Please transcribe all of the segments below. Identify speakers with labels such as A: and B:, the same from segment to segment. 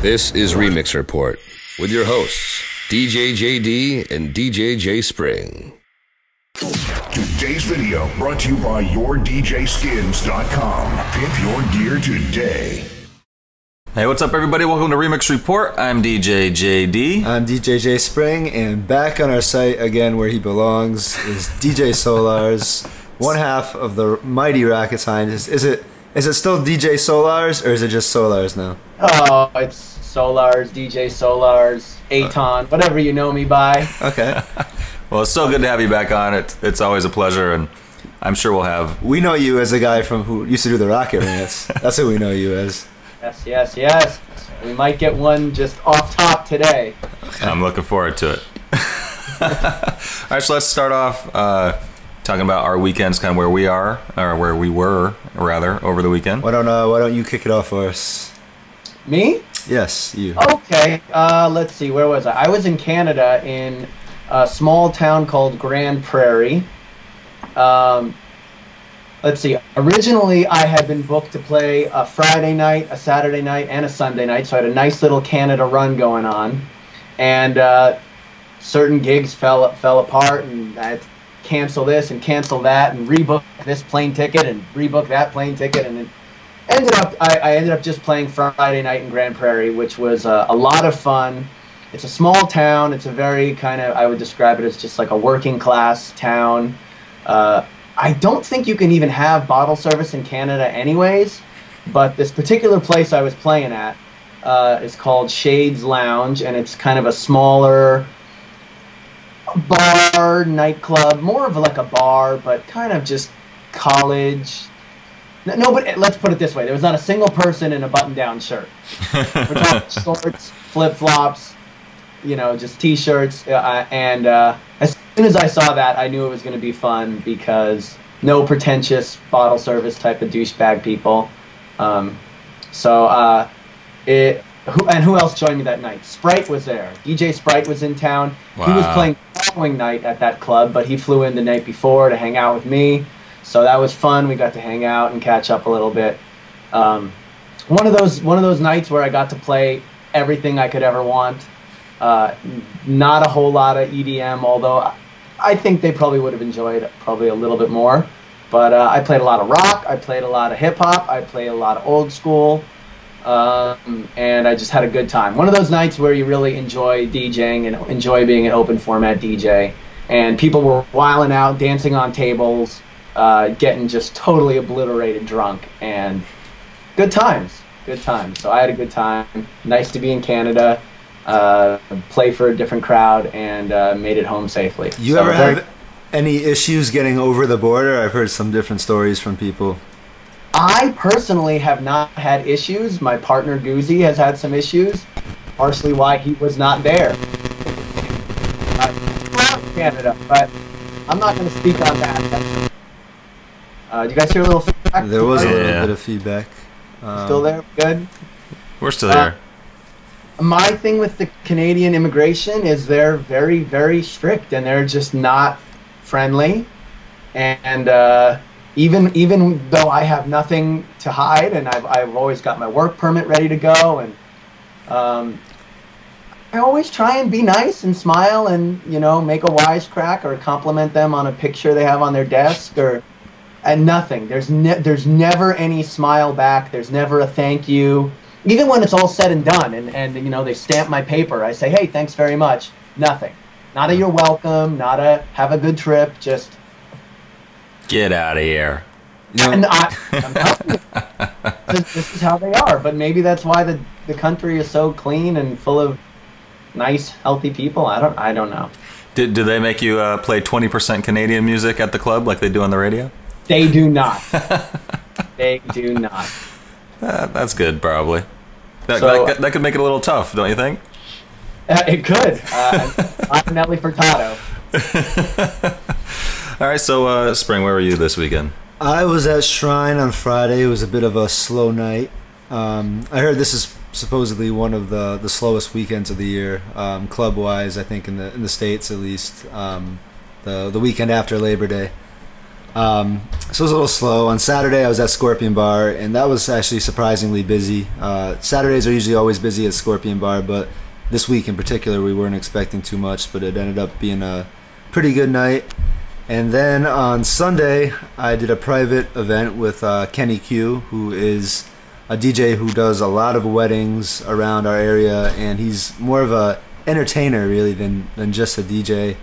A: This is Remix Report with your hosts, DJ JD and DJ J Spring.
B: Today's video brought to you by YourDJSkins.com. Pimp your gear today.
C: Hey, what's up, everybody? Welcome to Remix Report. I'm DJ JD.
D: I'm DJ J Spring, and back on our site again where he belongs is DJ Solarz, one half of the mighty Racket Scientist. Is it still DJ Solarz, or is it just Solarz now?
E: Oh, it's Solarz, DJ Solarz, Aton, whatever you know me by.
D: Okay.
C: Well, it's so good to have you back on. It's always a pleasure, and I'm sure we'll have...
D: We know you as a guy who used to do the Rocket Rants. That's who we know you as.
E: Yes. We might get one just off top today.
C: Okay. I'm looking forward to it. All right, so let's start off talking about our weekends, kind of where we are, or where we were, rather, over the weekend.
D: Why don't you kick it off for us?
E: Me?
D: Yes, you.
E: Okay, let's see, where was I? I was in Canada in a small town called Grand Prairie. Let's see, originally I had been booked to play a Friday night, a Saturday night, and a Sunday night, so I had a nice little Canada run going on. And certain gigs fell apart, and I had to cancel this and cancel that, and rebook this plane ticket and rebook that plane ticket, and it I ended up just playing Friday night in Grand Prairie, which was a lot of fun. It's a small town. It's a very kind of, I would describe it as just like a working class town. I don't think you can even have bottle service in Canada anyways, but this particular place I was playing at is called Shades Lounge, and it's kind of a smaller bar, nightclub, more of like a bar, but kind of just college. No, but let's put it this way. There was not a single person in a button-down shirt. We're talking shorts, flip-flops, just T-shirts. And as soon as I saw that, I knew it was going to be fun because no pretentious bottle service type of douchebag people. Who else joined me that night? Sprite was there. DJ Sprite was in town. Wow. He was playing the following night at that club, but he flew in the night before to hang out with me. So that was fun. We got to hang out and catch up a little bit. One of those nights where I got to play everything I could ever want. Not a whole lot of EDM, although I think they probably would have enjoyed probably a little bit more. But I played a lot of rock. I played a lot of hip hop. I played a lot of old school, and I just had a good time. One of those nights where you really enjoy DJing and enjoy being an open format DJ. And people were wilding out, dancing on tables. Getting just totally obliterated drunk, and good times. So I had a good time. Nice to be in Canada, play for a different crowd, and made it home safely.
D: You ever have any issues getting over the border? I've heard some different stories from people.
E: I personally have not had issues. My partner Goozy has had some issues, partially why he was not there. Canada, but I'm not going to speak on that. Did you guys hear a little feedback?
D: There was a little bit of feedback.
E: Still there? Good?
C: We're still here.
E: My thing with the Canadian immigration is they're very, very strict, and they're just not friendly. And even though I have nothing to hide, and I've always got my work permit ready to go, and I always try and be nice and smile and, make a wisecrack or compliment them on a picture they have on their desk and nothing. There's never any smile back. There's never a thank you. Even when it's all said and done and they stamp my paper, I say, hey, thanks very much. Nothing. Not a you're welcome, not a have a good trip, just...
C: Get out of here.
E: And I'm telling you, this is how they are. But maybe that's why the country is so clean and full of nice, healthy people. I don't know.
C: Do they make you play 20% Canadian music at the club like they do on the radio?
E: They do not. They do not.
C: That's good, probably. That could make it a little tough, don't you think?
E: It could. I'm Nelly Furtado.
C: All right, so Spring, where were you this weekend?
D: I was at Shrine on Friday. It was a bit of a slow night. I heard this is supposedly one of the slowest weekends of the year, club-wise, I think, in the States at least, the weekend after Labor Day. So it was a little slow. On Saturday, I was at Scorpion Bar, and that was actually surprisingly busy. Saturdays are usually always busy at Scorpion Bar, but this week in particular, we weren't expecting too much, but it ended up being a pretty good night. And then on Sunday, I did a private event with Kenny Q, who is a DJ who does a lot of weddings around our area, and he's more of a entertainer really than just a DJ.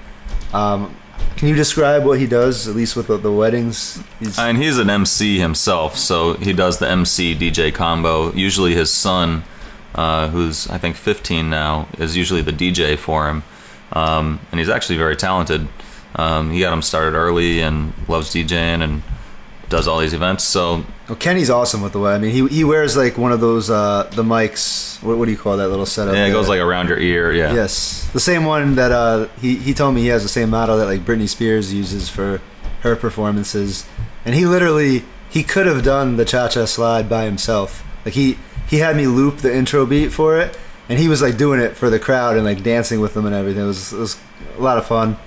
D: Can you describe what he does, at least with the weddings?
C: He's an MC himself, so he does the MC DJ combo. Usually his son, who's I think 15 now, is usually the DJ for him, and he's actually very talented. He got him started early and loves DJing and does all these events. So
D: Kenny's awesome with the way. I mean, he wears like one of those the mics. What do you call that little setup?
C: Yeah, it goes like around your ear. Yeah.
D: Yes, the same one that he told me he has the same model that like Britney Spears uses for her performances. And he could have done the Cha-Cha Slide by himself. Like he had me loop the intro beat for it, and he was like doing it for the crowd and like dancing with them and everything. It was a lot of fun.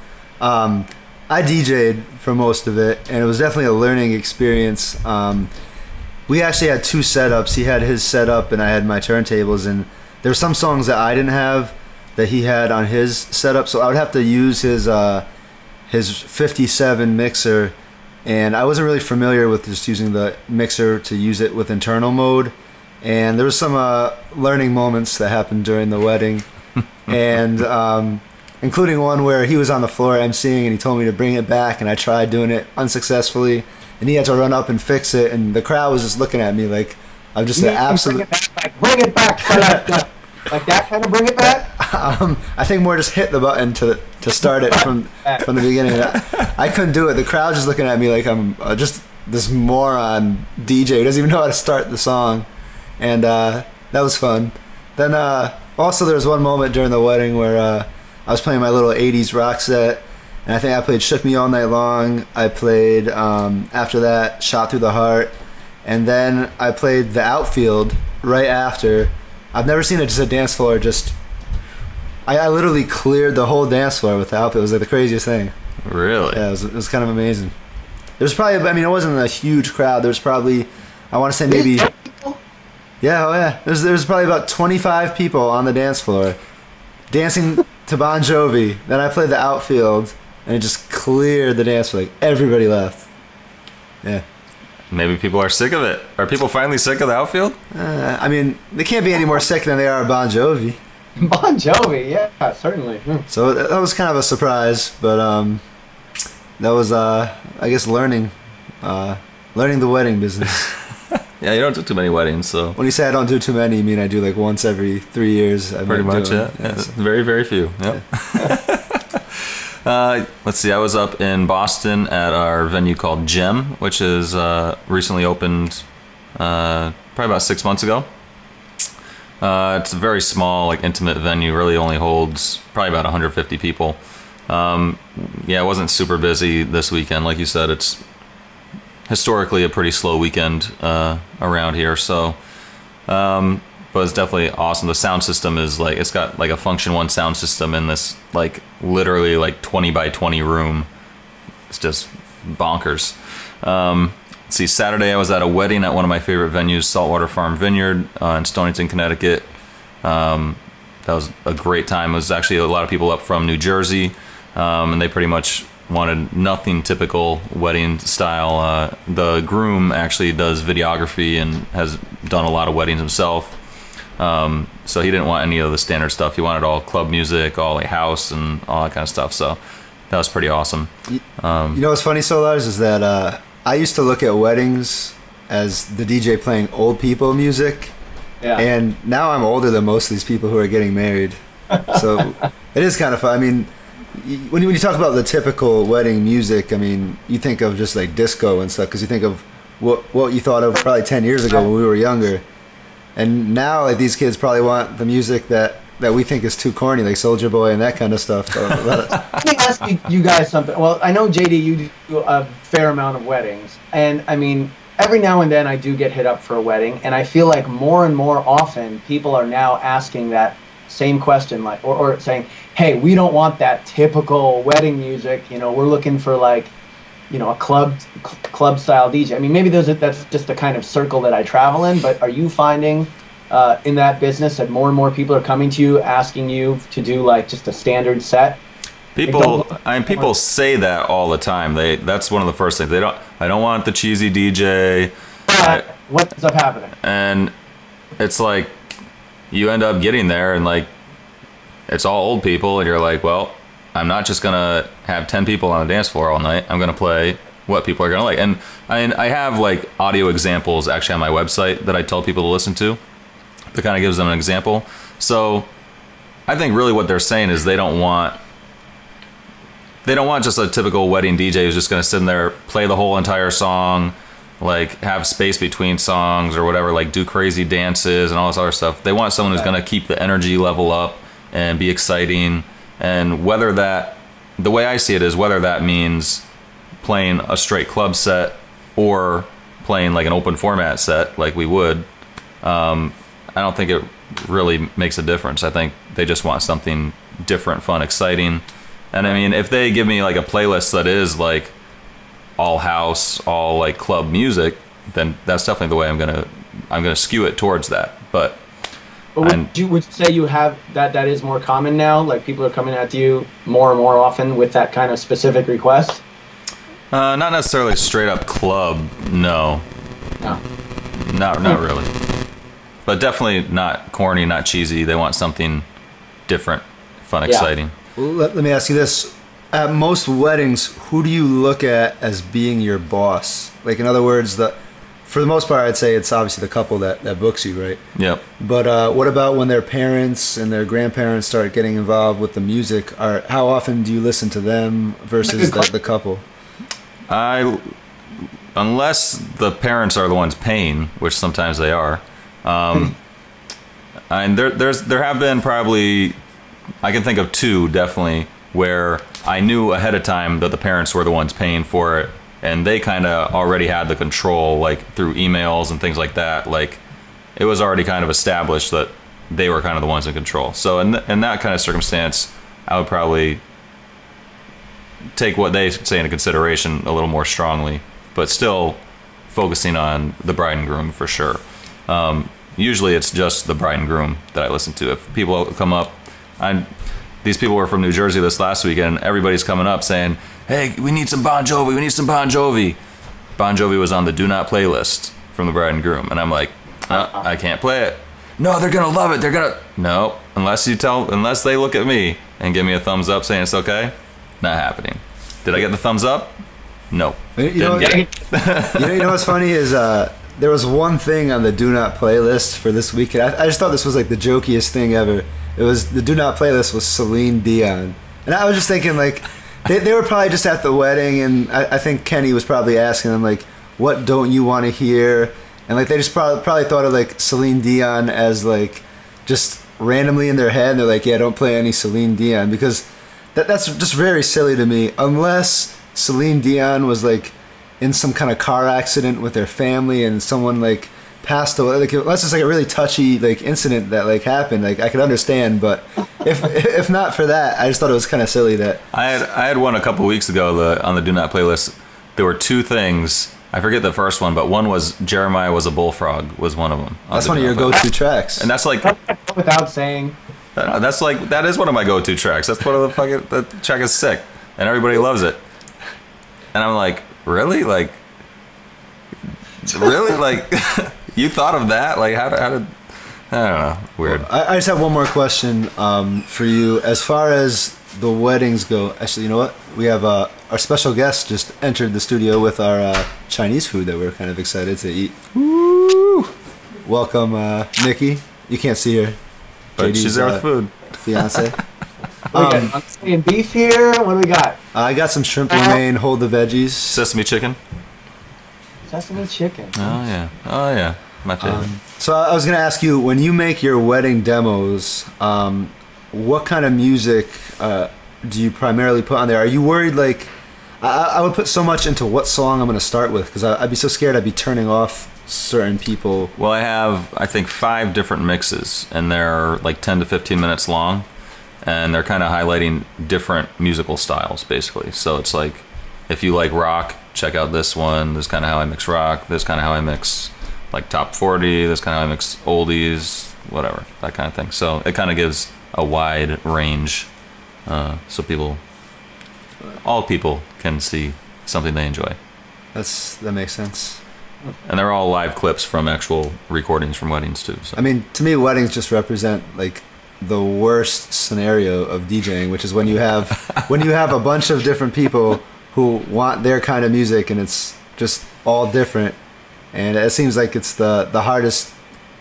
D: I DJ'd for most of it, and it was definitely a learning experience. We actually had two setups. He had his setup, and I had my turntables, and there were some songs that I didn't have that he had on his setup, so I would have to use his 57 mixer, and I wasn't really familiar with just using the mixer to use it with internal mode, and there was some learning moments that happened during the wedding, and including one where he was on the floor emceeing and he told me to bring it back, and I tried doing it unsuccessfully, and he had to run up and fix it, and the crowd was just looking at me like I'm just an absolute...
E: Bring it back. Like that kind of bring it back?
D: I think more just hit the button to start it from the beginning. I couldn't do it. The crowd just looking at me like I'm just this moron DJ who doesn't even know how to start the song, and that was fun. Then also there was one moment during the wedding where I was playing my little 80s rock set, and I think I played Shook Me All Night Long. I played, after that, Shot Through the Heart, and then I played The Outfield right after. I've never seen a dance floor I literally cleared the whole dance floor with The Outfield. It was like the craziest thing.
C: Really?
D: Yeah, it was kind of amazing. There was probably, I mean, it wasn't a huge crowd. There was probably, I want to say maybe... Yeah, oh yeah. There's probably about 25 people on the dance floor dancing to Bon Jovi. Then I played The Outfield, and it just cleared the dance floor. Like, everybody left. Yeah.
C: Maybe people are sick of it. Are people finally sick of The Outfield?
D: I mean, they can't be any more sick than they are of Bon Jovi.
E: Bon Jovi, yeah, certainly.
D: So that was kind of a surprise, but that was, I guess, learning the wedding business.
C: Yeah, you don't do too many weddings, so...
D: When you say I don't do too many, you mean I do like once every 3 years?
C: Pretty much, yeah. So. Very, very few. Yep. Yeah. Let's see, I was up in Boston at our venue called Gem, which is recently opened probably about 6 months ago. It's a very small, like, intimate venue, really only holds probably about 150 people. Yeah, it wasn't super busy this weekend. Like you said, it's historically a pretty slow weekend around here, so but it's definitely awesome. The sound system is like, it's got like a Function 1 sound system in this like literally like 20 by 20 room. It's just bonkers. Let's see, Saturday I was at a wedding at one of my favorite venues, Saltwater Farm Vineyard in Stonington, Connecticut. That was a great time. It was actually a lot of people up from New Jersey, and they pretty much wanted nothing typical wedding style. The groom actually does videography and has done a lot of weddings himself, so he didn't want any of the standard stuff. He wanted all club music, all like house and all that kind of stuff, so that was pretty awesome.
D: You know what's funny, Solarz, is that I used to look at weddings as the DJ playing old people music, yeah. And now I'm older than most of these people who are getting married, so it is kind of fun. I mean, when you talk about the typical wedding music, I mean, you think of just like disco and stuff, because you think of what you thought of probably 10 years ago when we were younger, and now like these kids probably want the music that we think is too corny, like Soulja Boy and that kind of stuff. So
E: let me ask you guys something. Well, I know, JD, you do a fair amount of weddings, and I mean, every now and then I do get hit up for a wedding, and I feel like more and more often people are now asking that same question, like, or saying, hey, we don't want that typical wedding music, you know, we're looking for like a club style DJ. I mean, maybe that's just the kind of circle that I travel in. But are you finding in that business that more and more people are coming to you asking you to do like just a standard set?
C: People say that all the time. That's one of the first things. I don't want the cheesy DJ.
E: What ends up happening?
C: And it's like you end up getting there and like it's all old people and you're like, well, I'm not just gonna have 10 people on a dance floor all night. I'm gonna play what people are gonna like. And I have like audio examples actually on my website that I tell people to listen to. That kind of gives them an example. So I think really what they're saying is they don't want just a typical wedding DJ who's just gonna sit in there, play the whole entire song, like have space between songs or whatever, like do crazy dances and all this other stuff. They want someone who's gonna keep the energy level up and be exciting. And whether that, the way I see it is whether that means playing a straight club set or playing like an open format set like we would, I don't think it really makes a difference. I think they just want something different, fun, exciting. And I mean, if they give me like a playlist that is like all house, all like club music, then that's definitely the way I'm gonna skew it towards that. But
E: would you say you have that is more common now? Like people are coming at you more and more often with that kind of specific request?
C: Not necessarily straight up club, no.
E: No.
C: Not really. But definitely not corny, not cheesy. They want something different, fun, exciting.
D: Well, let me ask you this. At most weddings, who do you look at as being your boss? Like, in other words, for the most part, I'd say it's obviously the couple that books you, right?
C: Yep.
D: But what about when their parents and their grandparents start getting involved with the music? How often do you listen to them versus the couple?
C: Unless the parents are the ones paying, which sometimes they are. And there have been probably, I can think of two definitely, where I knew ahead of time that the parents were the ones paying for it, and they kind of already had the control, like through emails and things like that. Like it was already kind of established that they were kind of the ones in control. So in that kind of circumstance, I would probably take what they say into consideration a little more strongly, but still focusing on the bride and groom for sure. Usually it's just the bride and groom that I listen to. If people come up, these people were from New Jersey this last weekend, and everybody's coming up saying, hey, we need some Bon Jovi, we need some Bon Jovi. Bon Jovi was on the do not playlist from the bride and groom, and I'm like, I can't play it. No, they're gonna love it, no, unless they look at me and give me a thumbs up saying it's okay, not happening. Did I get the thumbs up? No.
D: You know what's funny is there was one thing on the do not playlist for this weekend. I just thought this was like the jokiest thing ever. It was the do not playlist was Celine Dion, and I was just thinking like they were probably just at the wedding, and I think Kenny was probably asking them like, what don't you want to hear, and like they just probably thought of like Celine Dion as like just randomly in their head, and they're like, yeah, don't play any Celine Dion, because that's just very silly to me, unless Celine Dion was like in some kind of car accident with their family and someone like passed away. Like unless it's like a really touchy like incident that like happened, like I could understand, but if not for that, I just thought it was kind of silly that
C: I had one a couple weeks ago on the do not playlist. There were two things. I forget the first one, but one was Jeremiah Was a Bullfrog was one of them.
D: That's one of your go-to tracks,
C: and that's like
E: without saying.
C: That is one of my go-to tracks. That's one of the track is sick, and everybody loves it. And I'm like, really? Like, really? Like, you thought of that? Like, how did I don't know. Weird.
D: Well, I just have one more question for you. As far as the weddings go, actually, you know what? We have our special guest just entered the studio with our Chinese food that we're kind of excited to eat. Woo! Welcome, Nikki. You can't see her.
C: But JD's, she's there with food.
D: Fiance.
E: We got Australian beef here. What do we got?
D: I got some shrimp romaine, hold the veggies.
C: Sesame chicken.
E: Sesame chicken.
C: Oh yeah, my favorite.
D: So I was gonna ask you, when you make your wedding demos, what kind of music do you primarily put on there? Are you worried like I would put so much into what song I'm gonna start with, because I'd be so scared I'd be turning off certain people?
C: Well, I have I think 5 different mixes, and they're like 10 to 15 minutes long. And they're kind of highlighting different musical styles, basically. So it's like, if you like rock, check out this one. This is kind of how I mix rock. This is kind of how I mix like top 40. This is kind of how I mix oldies, whatever, that kind of thing. So it kind of gives a wide range, so all people can see something they enjoy.
D: That makes sense.
C: And they're all live clips from actual recordings from weddings too. So.
D: I mean, to me, weddings just represent like the worst scenario of DJing, which is when you have a bunch of different people who want their kind of music, and it's just all different, and it seems like it's the hardest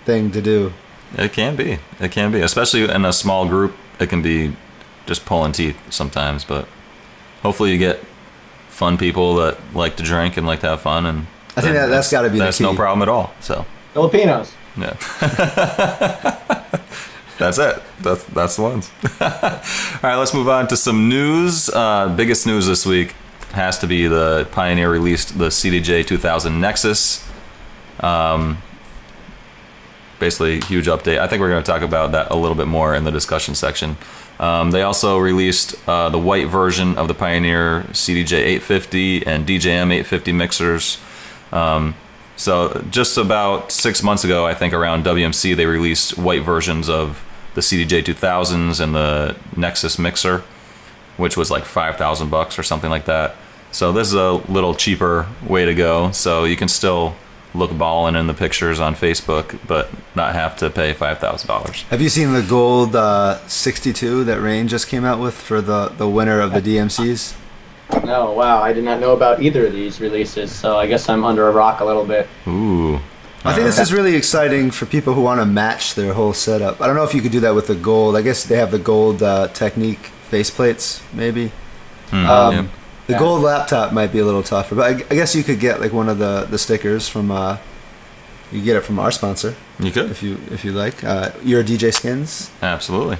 D: thing to do.
C: It can be, especially in a small group. It can be just pulling teeth sometimes, but hopefully you get fun people that like to drink and like to have fun, and
D: I think that's got to be the key.
C: That's no problem at all. So
E: Filipinos.
C: Yeah. That's it. That's the ones. All right, let's move on to some news. Biggest news this week has to be the Pioneer released the CDJ2000 Nexus. Basically, huge update. I think we're going to talk about that a little bit more in the discussion section. They also released the white version of the Pioneer CDJ850 and DJM850 mixers. So just about 6 months ago, I think around WMC, they released white versions of the CDJ2000s and the Nexus mixer, which was like $5,000 or something like that. So this is a little cheaper way to go. So you can still look ballin' in the pictures on Facebook, but not have to pay $5,000.
D: Have you seen the gold 62 that Rain just came out with for the winner of the DMCs?
E: No, wow, I did not know about either of these releases, so I guess I'm under a rock a little bit.
C: Ooh.
D: I think this is really exciting for people who want to match their whole setup. I don't know if you could do that with the gold. I guess they have the gold Technique faceplates, maybe.
C: Yeah.
D: The gold laptop might be a little tougher, but I guess you could get like one of the stickers from. You get it from our sponsor.
C: You could,
D: if you like. Your DJ Skins.
C: Absolutely.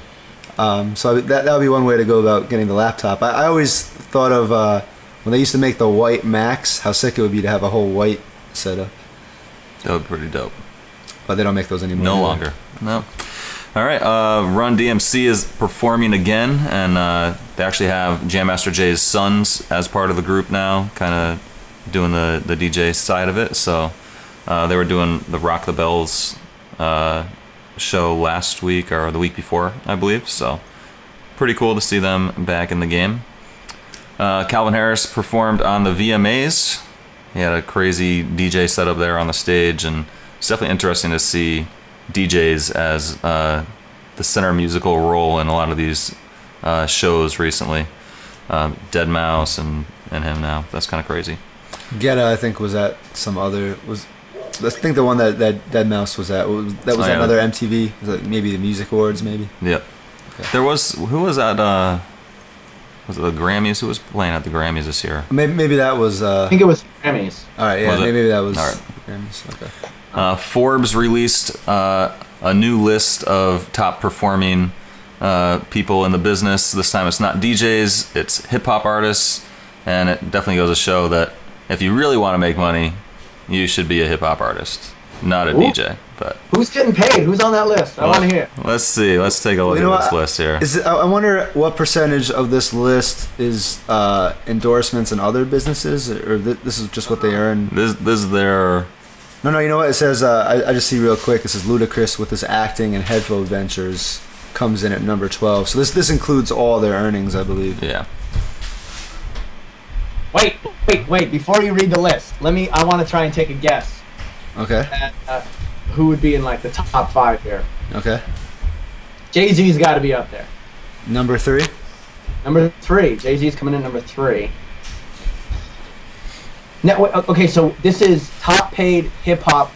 D: So that would be one way to go about getting the laptop. I always thought of when they used to make the white Macs, how sick it would be to have a whole white setup.
C: That would be pretty dope.
D: But they don't make those anymore.
C: No longer. No. All right. Run DMC is performing again, and they actually have Jam Master Jay's sons as part of the group now, kind of doing the DJ side of it. So they were doing the Rock the Bells show last week or the week before, I believe. So pretty cool to see them back in the game. Calvin Harris performed on the VMAs. He had a crazy DJ setup there on the stage, and it's definitely interesting to see DJs as the center musical role in a lot of these shows recently. Dead Mouse and him now. That's kind of crazy.
D: Getta, I think, was at some other... I think the one that Dead Mouse was at, that was another MTV, was it maybe the Music Awards, maybe?
C: Yep. Okay. There was, who was at, was it the Grammys? Who was playing at the Grammys this year?
D: Maybe that was...
E: I think it was Grammys.
D: Alright, yeah, maybe that was
C: right.
D: Grammys, okay.
C: Forbes released a new list of top performing people in the business. This time it's not DJs, it's hip-hop artists, and it definitely goes to show that if you really want to make money, you should be a hip-hop artist, not a DJ. But
E: who's getting paid? Who's on that list? I want to hear.
C: Let's see. Let's take a look at this list here.
D: I wonder what percentage of this list is endorsements in other businesses, or this is just what they earn?
C: This is their...
D: No, you know what? It says, I just see real quick, it says Ludacris with his acting and headphone ventures comes in at number 12. So this includes all their earnings, I believe.
C: Yeah.
E: Wait. Before you read the list, I want to try and take a guess.
D: Okay.
E: At, who would be in like the top 5 here?
D: Okay.
E: Jay-Z's got to be up there.
D: Number 3?
E: Number 3. Jay-Z's coming in number 3. Now, okay, so this is top paid hip hop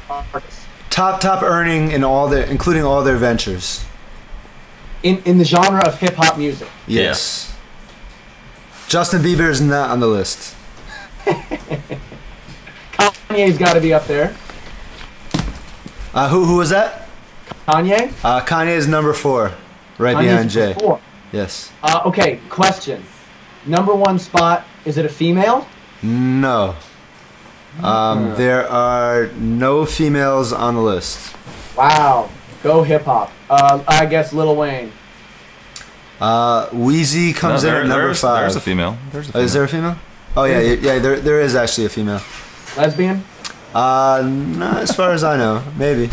E: artists.
D: Top earning in including all their ventures.
E: In the genre of hip hop music.
D: Yes. Justin Bieber is not on the list.
E: Kanye's got to be up there.
D: Who was that?
E: Kanye?
D: Kanye is number 4, right
E: Kanye's
D: behind Jay.
E: 4.
D: Yes.
E: Okay, question. Number 1 spot, is it a female?
D: No. There are no females on the list.
E: Wow. Go hip hop. I guess Lil Wayne.
D: Wheezy comes in at number 5.
C: There's a female.
D: Is there a female? Oh yeah, yeah. There is actually a female.
E: Lesbian?
D: Not as far as I know. Maybe.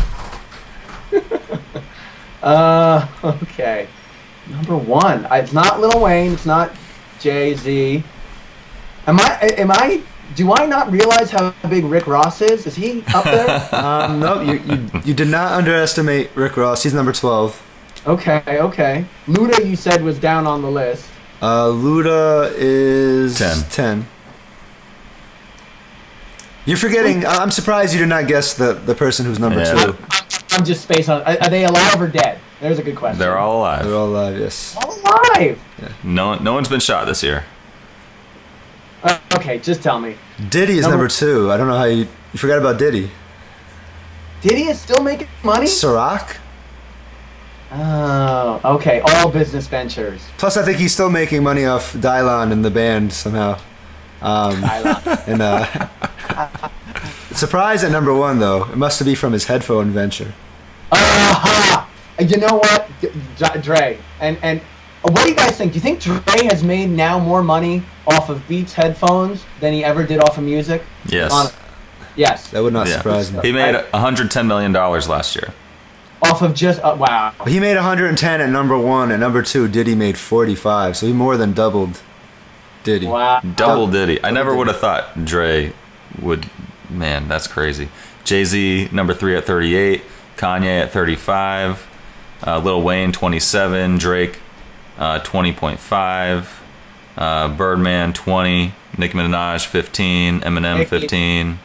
E: Okay. Number one. It's not Lil Wayne. It's not Jay-Z. Do I not realize how big Rick Ross is? Is he up there?
D: No, you did not underestimate Rick Ross. He's number 12.
E: Okay. Luda, you said, was down on the list.
D: Luda is
C: 10.
D: You're forgetting. I'm surprised you did not guess the person who's number 2.
E: I'm just spaced on. Are they alive or dead? There's a good question.
C: They're all alive.
D: They're all alive. Yes.
E: All alive.
D: Yeah.
C: No one's been shot this year.
E: Okay, just tell me.
D: Diddy is number 2. I don't know how you forgot about Diddy.
E: Diddy is still making money?
D: Ciroc?
E: Oh, okay. All business ventures.
D: Plus, I think he's still making money off Dylon and the band somehow. Surprise at number 1 though. It must be from his headphone venture.
E: You know what, Dre, and what do you guys think? Do you think Dre has made now more money off of Beats headphones than he ever did off of music?
C: Yes.
E: Yes.
D: That would not surprise me.
C: He made $110 million last year.
E: Off of just wow.
D: He made 110 at number 1. At number 2, Diddy made 45. So he more than doubled Diddy.
E: Wow.
C: Double Diddy. I never would have thought Dre would. Man, that's crazy. Jay-Z number 3 at 38. Kanye at 35. Lil Wayne 27. Drake 20.5. Birdman 20. Nicki Minaj 15. Eminem 15.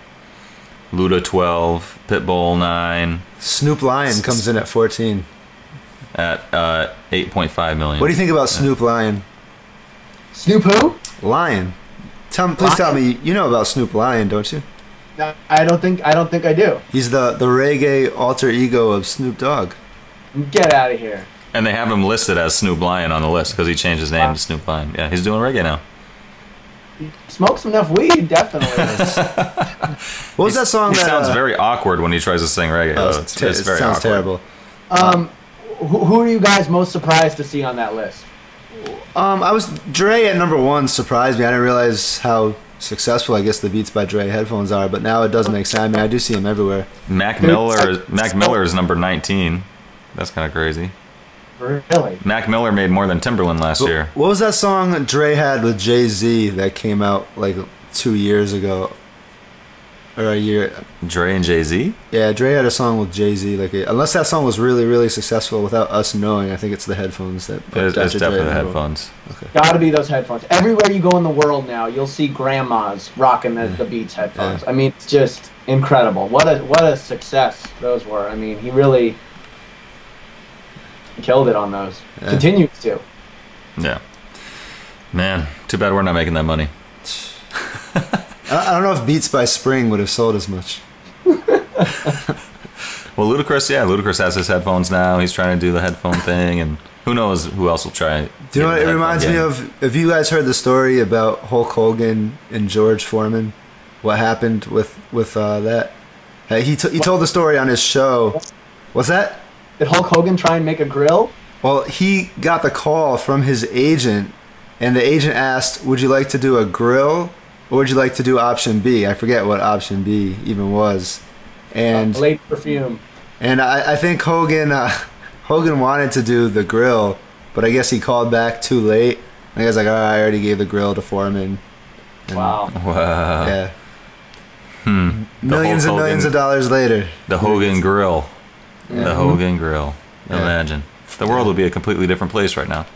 C: Luda 12. Pitbull 9.
D: Snoop Lion comes in at 14.
C: At 8.5 million.
D: What do you think about Snoop Lion?
E: Snoop who?
D: Lion. Please tell me you know about Snoop Lion, don't you?
E: I don't think I do.
D: He's the reggae alter ego of Snoop Dogg.
E: Get out of here.
C: And they have him listed as Snoop Lion on the list because he changed his name to Snoop Lion. Yeah, he's doing reggae now.
E: He smokes enough weed, definitely.
D: What was that song?
C: He sounds very awkward when he tries to sing reggae. It's very
D: sounds
C: awkward.
D: terrible.
E: Who are you guys most surprised to see on that list?
D: Dre at number 1 surprised me. I didn't realize how successful I guess the Beats by Dre headphones are, but now it does make sense. I mean, I do see them everywhere.
C: Mac Miller is number 19. That's kind of crazy.
E: Really?
C: Mac Miller made more than Timberland last year.
D: What was that song Dre had with Jay-Z that came out like 2 years ago? Or a year?
C: Dre and Jay-Z?
D: Yeah, Dre had a song with Jay-Z. Unless that song was really, really successful without us knowing, I think it's the headphones that put
C: It's
D: Dr.
C: definitely
D: Dre
C: the
D: in
C: headphones.
D: Okay.
E: Gotta be those headphones. Everywhere you go in the world now, you'll see grandmas rocking the Beats headphones.
D: Yeah.
E: I mean, it's just incredible. What a success those were. I mean, he really killed it on those.
D: Yeah.
E: Continues to.
C: Yeah. Man, too bad we're not making that money.
D: I don't know if Beats by Spring would have sold as much.
C: Well, Ludacris has his headphones now. He's trying to do the headphone thing, and who knows who else will try.
D: Do you know what it reminds me of? Have you guys heard the story about Hulk Hogan and George Foreman? What happened with that? He told the story on his show. What's that?
E: Did Hulk Hogan try and make a grill?
D: Well, he got the call from his agent, and the agent asked, "Would you like to do a grill, or would you like to do option B?" I forget what option B even was. And
E: Late perfume.
D: And I think Hogan wanted to do the grill, but I guess he called back too late. And he was like, "Oh, I already gave the grill to Foreman." And,
E: Wow.
D: Yeah. Millions and millions of dollars later.
C: The Hogan Grill.
D: Yeah.
C: The Hogan Grill.
D: Yeah.
C: Imagine. The world would be a completely different place right now.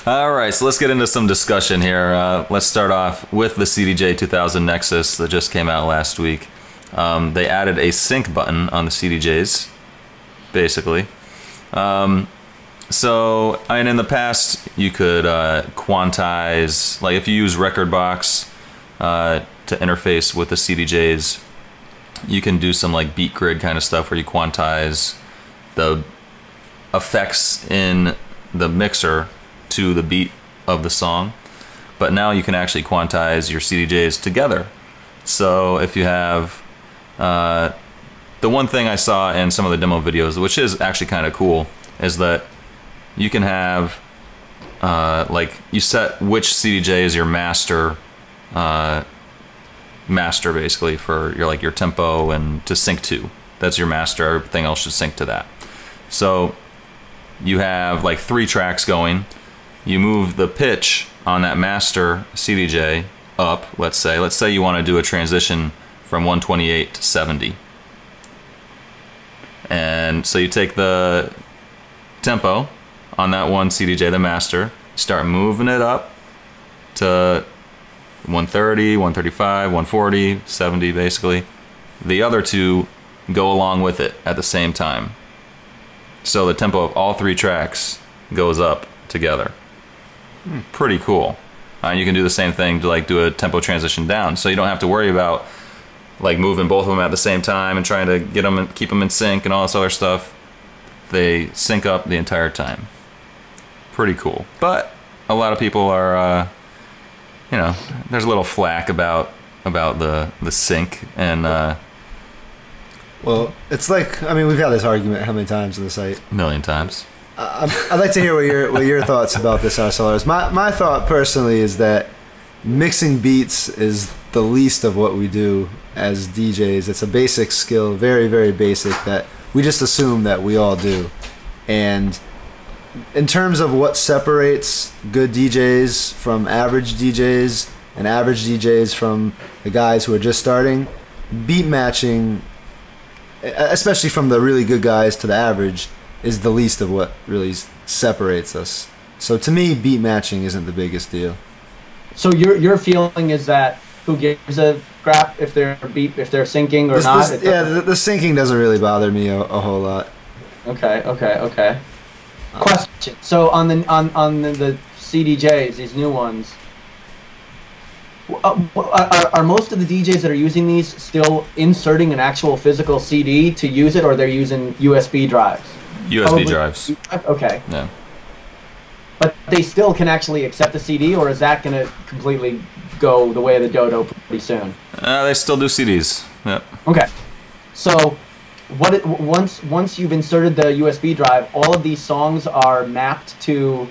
C: All right, so let's get into some discussion here. Let's start off with the CDJ2000 Nexus that just came out last week. They added a sync button on the CDJs, basically. So, and in the past, you could quantize, like if you use Rekordbox to interface with the CDJs, you can do some like beat grid kind of stuff where you quantize the effects in the mixer to the beat of the song. But now you can actually quantize your CDJs together. So if you have the one thing I saw in some of the demo videos, which is actually kind of cool, is that you can have like you set which CDJ is your master, basically for your tempo and to sync to. That's your master. Everything else should sync to that. So you have like 3 tracks going. You move the pitch on that master CDJ up. Let's say you want to do a transition from 128 to 70. And so you take the tempo on that one CDJ, the master, start moving it up to 130, 135, 140, 70 basically. The other 2 go along with it at the same time. So the tempo of all 3 tracks goes up together. Pretty cool. You can do the same thing to like do a tempo transition down, so you don't have to worry about like moving both of them at the same time and trying to get them and keep them in sync and all this other stuff. They sync up the entire time. Pretty cool. But a lot of people are, there's a little flack about the sync and.
D: Well, it's like, I mean, we've had this argument how many times on the site?
C: A million times.
D: I'd like to hear what your thoughts about this are, Solarz. My thought personally is that mixing beats is the least of what we do as DJs. It's a basic skill, very, very basic, that we just assume that we all do. And in terms of what separates good DJs from average DJs and average DJs from the guys who are just starting, beat matching, especially from the really good guys to the average, is the least of what really separates us. So to me, beat matching isn't the biggest deal. So
E: your feeling is that who gives a crap if they're syncing or not?
D: The syncing doesn't really bother me a whole lot.
E: Okay. Question. So on the CDJs, these new ones, are most of the DJs that are using these still inserting an actual physical CD to use it, or they're using USB drives?
C: USB drives.
E: Okay.
C: Yeah.
E: But they still can actually accept the CD, or is that going to completely go the way of the dodo pretty soon?
C: They still do CDs. Yep.
E: Okay. So, once you've inserted the USB drive, all of these songs are mapped to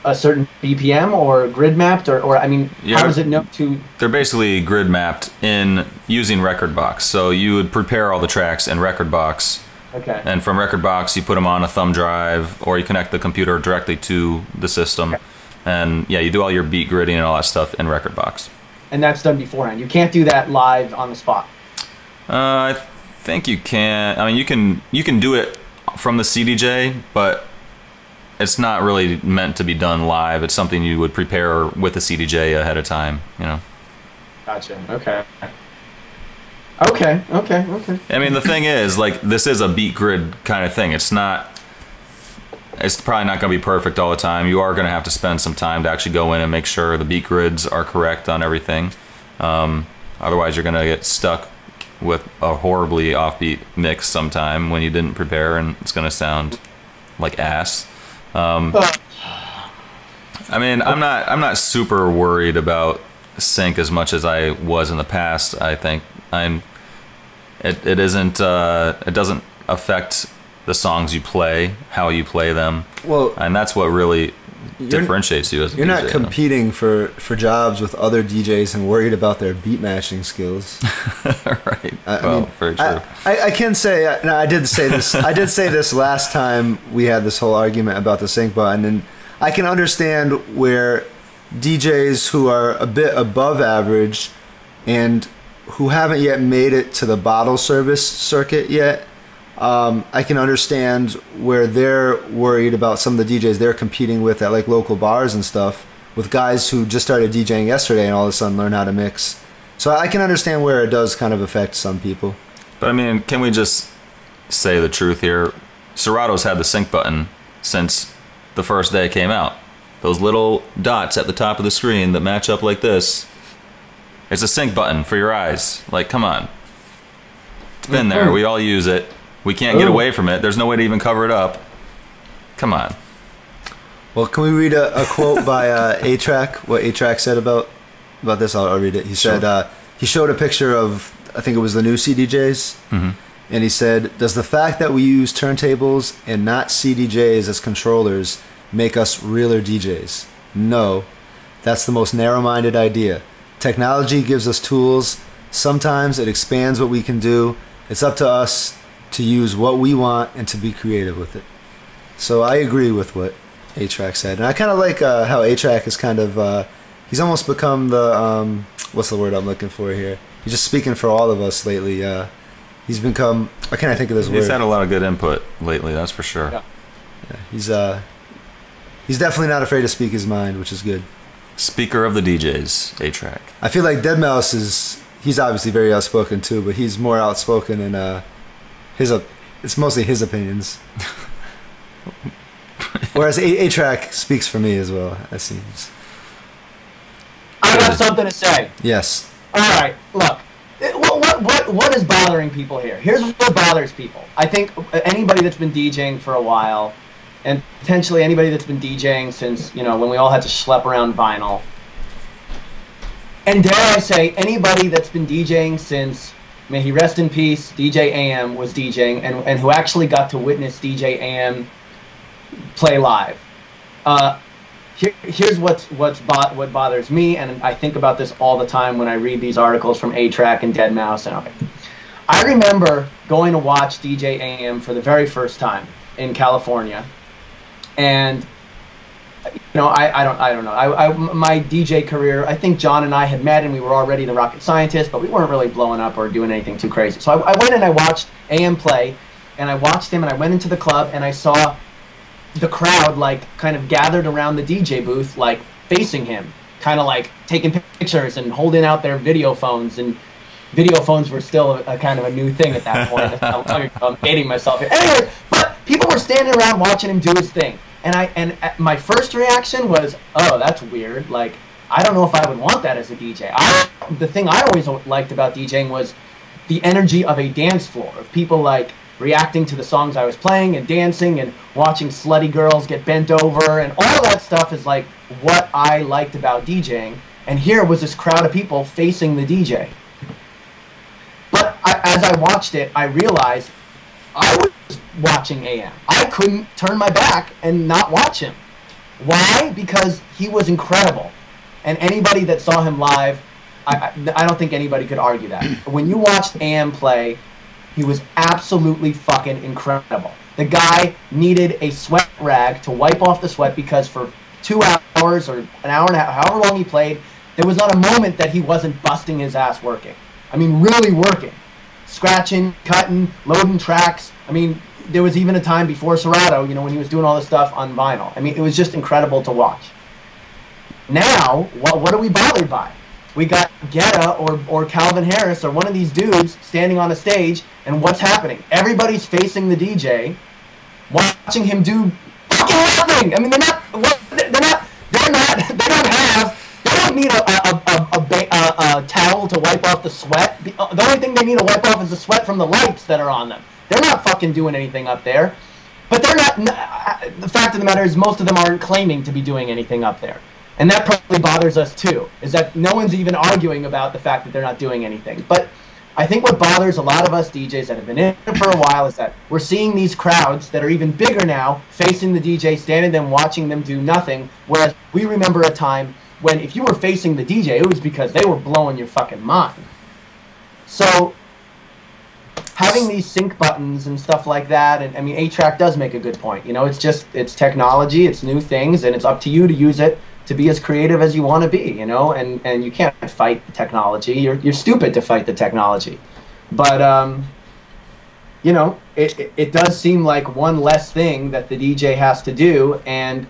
E: a certain BPM or grid mapped, or I mean, how does it know to?
C: They're basically grid mapped in using Rekordbox. So you would prepare all the tracks in Rekordbox.
E: Okay.
C: And from Rekordbox, you put them on a thumb drive, or you connect the computer directly to the system. Okay. And yeah, you do all your beat gridding and all that stuff in Rekordbox.
E: And that's done beforehand. You can't do that live on the spot.
C: I think you can. I mean, you can do it from the CDJ, but it's not really meant to be done live. It's something you would prepare with the CDJ ahead of time.
E: Gotcha. Okay.
C: I mean, the thing is, like, this is a beat grid kind of thing. It's probably not going to be perfect all the time. You are going to have to spend some time to actually go in and make sure the beat grids are correct on everything. Otherwise, you're going to get stuck with a horribly offbeat mix sometime when you didn't prepare, and it's going to sound like ass. I mean, I'm not super worried about sync as much as I was in the past. I think it doesn't affect the songs you play, how you play them. Well, and that's what really differentiates you as a DJ.
D: You're not competing for jobs with other DJs and worried about their beat matching skills.
C: Right. I mean, very true.
D: I can say, no, I did say this. I did say this last time we had this whole argument about the sync button, and I can understand where DJs who are a bit above average and who haven't yet made it to the bottle service circuit yet, I can understand where they're worried about some of the DJs they're competing with at like local bars and stuff, with guys who just started DJing yesterday and all of a sudden learn how to mix. So I can understand where it does kind of affect some people.
C: But I mean, can we just say the truth here? Serato's had the sync button since the first day it came out. Those little dots at the top of the screen that match up like this. It's a sync button for your eyes. Like, come on. It's been there. We all use it. We can't get away from it. There's no way to even cover it up. Come on.
D: Well, can we read a quote by A-Track? What A-Track said about this? I'll read it. He said, he showed a picture of, I think it was the new CDJs. Mm-hmm. And he said, does the fact that we use turntables and not CDJs as controllers make us realer DJs. No, that's the most narrow-minded idea. Technology gives us tools. Sometimes it expands what we can do. It's up to us to use what we want and to be creative with it. So I agree with what A-Track said. And I kind of like how A-Track is kind of, he's almost become the, what's the word I'm looking for here? He's just speaking for all of us lately. He's become, I can't think of this word.
C: He's had a lot of good input lately, that's for sure.
D: Yeah, he's definitely not afraid to speak his mind, which is good.
C: Speaker of the DJs, A-Track.
D: I feel like Deadmau5 he's obviously very outspoken too, but he's more outspoken and it's mostly his opinions. Whereas A-Track speaks for me as well, it seems.
E: I got something to say.
D: Yes.
E: All right, look. What is bothering people here? Here's what bothers people. I think anybody that's been DJing for a while, and potentially anybody that's been DJing since, you know, when we all had to schlep around vinyl, and dare I say, anybody that's been DJing since, may he rest in peace, DJ AM was DJing, and who actually got to witness DJ AM play live. Here's what bothers me, and I think about this all the time when I read these articles from A-Track and Deadmau5 and all that. I remember going to watch DJ AM for the very first time in California, and you know, I don't know. My DJ career, I think John and I had met and we were already the rocket scientists, but we weren't really blowing up or doing anything too crazy. So I went and I watched AM play, and I watched him, and I went into the club and I saw the crowd like kind of gathered around the DJ booth, like facing him, kind of like taking pictures and holding out their video phones. And video phones were still a kind of a new thing at that point. I'm dating myself here. Anyway, but people were standing around watching him do his thing. And my first reaction was, oh, that's weird. Like, I don't know if I would want that as a DJ. The thing I always liked about DJing was the energy of a dance floor, of people like reacting to the songs I was playing and dancing and watching slutty girls get bent over, and all that stuff is like what I liked about DJing. And here was this crowd of people facing the DJ. But as I watched it, I realized I was watching AM. I couldn't turn my back and not watch him. Why? Because he was incredible. And anybody that saw him live, I don't think anybody could argue that. When you watched AM play, he was absolutely fucking incredible. The guy needed a sweat rag to wipe off the sweat because for 2 hours or an hour and a half, however long he played, there was not a moment that he wasn't busting his ass working. I mean, really working. Scratching, cutting, loading tracks. I mean, there was even a time before Serato, you know, when he was doing all this stuff on vinyl. I mean, it was just incredible to watch. Now, what are we bothered by? We got Guetta or Calvin Harris or one of these dudes standing on a stage, and what's happening? Everybody's facing the DJ, watching him do fucking nothing. I mean, they don't need a towel to wipe off the sweat. The only thing they need to wipe off is the sweat from the lights that are on them. They're not fucking doing anything up there. But they're not. The fact of the matter is, most of them aren't claiming to be doing anything up there. And that probably bothers us too, is that no one's even arguing about the fact that they're not doing anything. But I think what bothers a lot of us DJs that have been in it for a while is that we're seeing these crowds that are even bigger now facing the DJ, standing them, watching them do nothing, whereas we remember a time when if you were facing the DJ, it was because they were blowing your fucking mind. So having these sync buttons and stuff like that, and I mean, A-Track does make a good point. You know, it's technology, it's new things, and it's up to you to use it to be as creative as you want to be, you know, and you can't fight the technology. You're stupid to fight the technology. But, you know, it does seem like one less thing that the DJ has to do. And,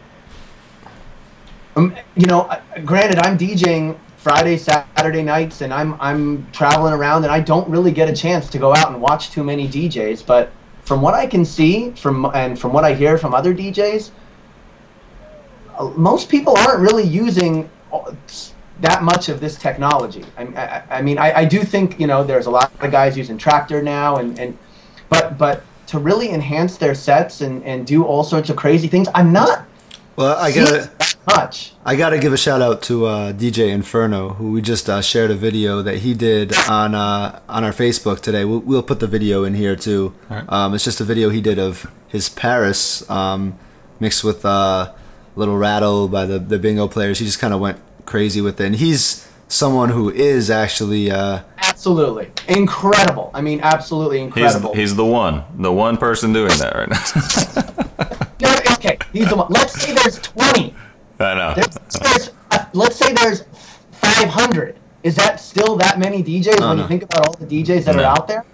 E: you know, granted, I'm DJing Friday, Saturday nights, and I'm traveling around, and I don't really get a chance to go out and watch too many DJs. But from what I can see, from what I hear from other DJs, most people aren't really using that much of this technology. I mean, I do think, you know, there's a lot of guys using Tractor now, but to really enhance their sets and do all sorts of crazy things, I'm not.
D: Well, I gotta give a shout out to DJ Inferno, who we just shared a video that he did on our Facebook today. We'll put the video in here too. Right. It's just a video he did of his Paris mixed with little rattled by the bingo players. He just kind of went crazy with it. And he's someone who is actually
E: absolutely incredible. I mean, absolutely incredible.
C: He's the one person doing that right now.
E: No, okay, he's the one. Let's say there's 20.
C: I know.
E: Let's say there's 500. Is that still that many DJs when you think about all the DJs that are out there?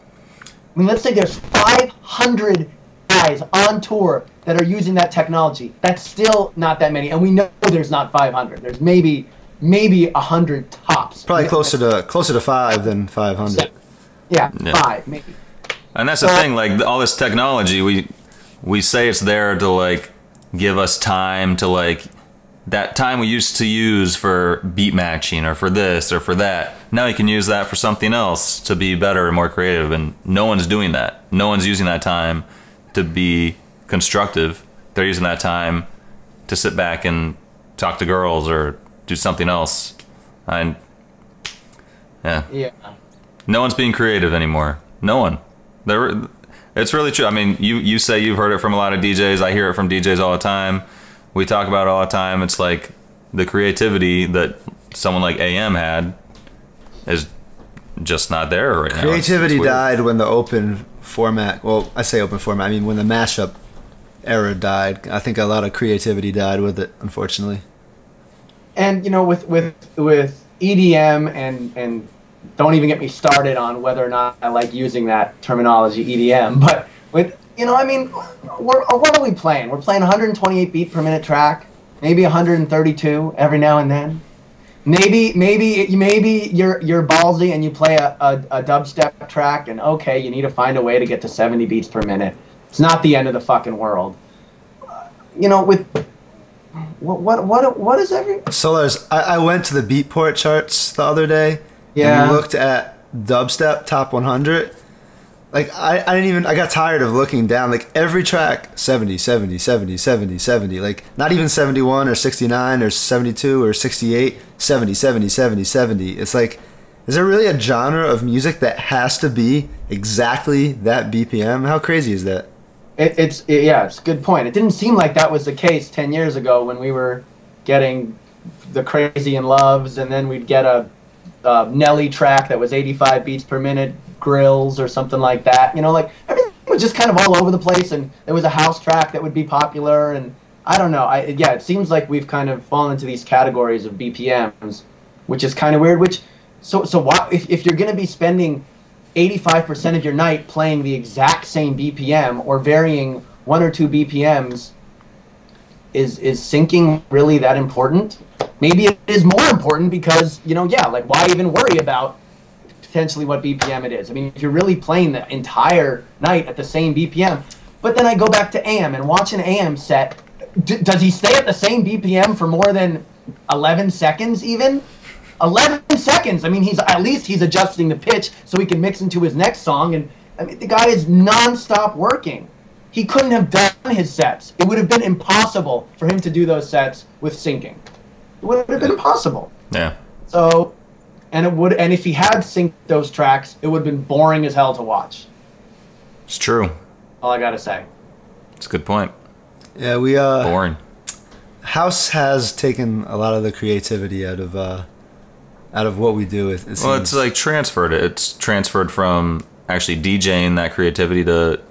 E: I mean, let's say there's 500 guys on tour that are using that technology. That's still not that many, and we know there's not 500. There's maybe 100 tops.
D: Probably closer to 5 than 500.
E: Yeah, 5 maybe.
C: And that's the thing. Like all this technology, we say it's there to like give us time to like that time we used to use for beat matching or for this or for that. Now you can use that for something else to be better and more creative, and no one's doing that. No one's using that time to be constructive. They're using that time to sit back and talk to girls or do something else. And yeah. No one's being creative anymore. No one. It's really true. I mean, you say you've heard it from a lot of DJs. I hear it from DJs all the time. We talk about it all the time. It's like the creativity that someone like AM had is just not there right now.
D: Creativity died when the open format, well, I say open format, I mean when the mashup era died. I think a lot of creativity died with it, unfortunately.
E: And you know, with EDM and don't even get me started on whether or not I like using that terminology EDM, but with, you know, I mean, what are we playing? We're playing 128 beat per minute track, maybe 132 every now and then. Maybe you're ballsy and you play a dubstep track, and okay, you need to find a way to get to 70 beats per minute. It's not the end of the fucking world. You know, with what is every
D: Solarz? I went to the Beatport charts the other day.
E: Yeah.
D: And looked at dubstep top 100. Like I got tired of looking down. Like every track 70, 70, 70, 70, 70. Like not even 71 or 69 or 72 or 68, 70, 70, 70, 70. It's like, is there really a genre of music that has to be exactly that BPM? How crazy is that?
E: It's a good point. It didn't seem like that was the case 10 years ago when we were getting the Crazy in Loves, and then we'd get a Nelly track that was 85 beats per minute, Grills or something like that. You know, like everything was just kind of all over the place, and there was a house track that would be popular, and I don't know. It seems like we've kind of fallen into these categories of BPMs, which is kind of weird. So why, if you're going to be spending 85% of your night playing the exact same BPM or varying 1 or 2 BPMs, is syncing really that important? Maybe it is more important because, you know, like why even worry about potentially what BPM it is? I mean, if you're really playing the entire night at the same BPM, but then I go back to AM and watch an AM set, does he stay at the same BPM for more than 11 seconds even? 11 seconds! I mean, he's adjusting the pitch so he can mix into his next song, and I mean, the guy is non-stop working. He couldn't have done his sets. It would have been impossible for him to do those sets with syncing. It would have been impossible.
C: Yeah.
E: So, and if he had synced those tracks, it would have been boring as hell to watch.
C: It's true.
E: All I gotta say.
C: It's a good point.
D: Yeah, we
C: boring.
D: House has taken a lot of the creativity out of what we do.
C: Well, it's like transferred. It's transferred from actually DJing that creativity to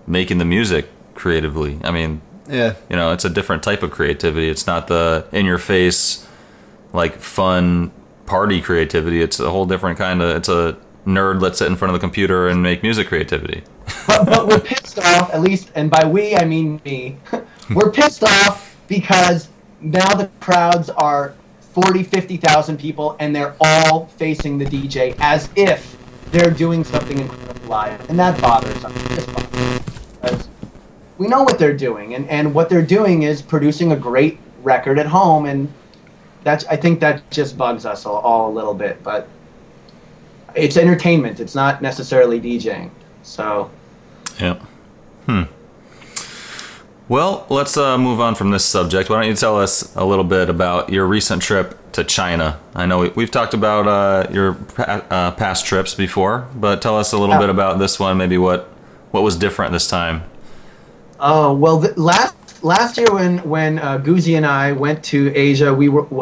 C: making the music creatively. I mean,
D: yeah,
C: you know, it's a different type of creativity. It's not the in-your-face, like, fun party creativity. It's a whole different kind of, it's a nerd let's sit in front of the computer and make music creativity.
E: But we're pissed off, at least, and by we, I mean me. We're pissed off because now the crowds are 40, 50,000 people, and they're all facing the DJ as if they're doing something incredible live. And that bothers us. It just bothers us. Because we know what they're doing, and what they're doing is producing a great record at home, and I think that just bugs us all a little bit. But it's entertainment. It's not necessarily DJing. So.
C: Yeah. Well, let's move on from this subject. Why don't you tell us a little bit about your recent trip to China? I know we've talked about your past trips before, but tell us a little bit about this one, maybe what was different this time.
E: Oh, well, last last year when Guzzi and I went to Asia,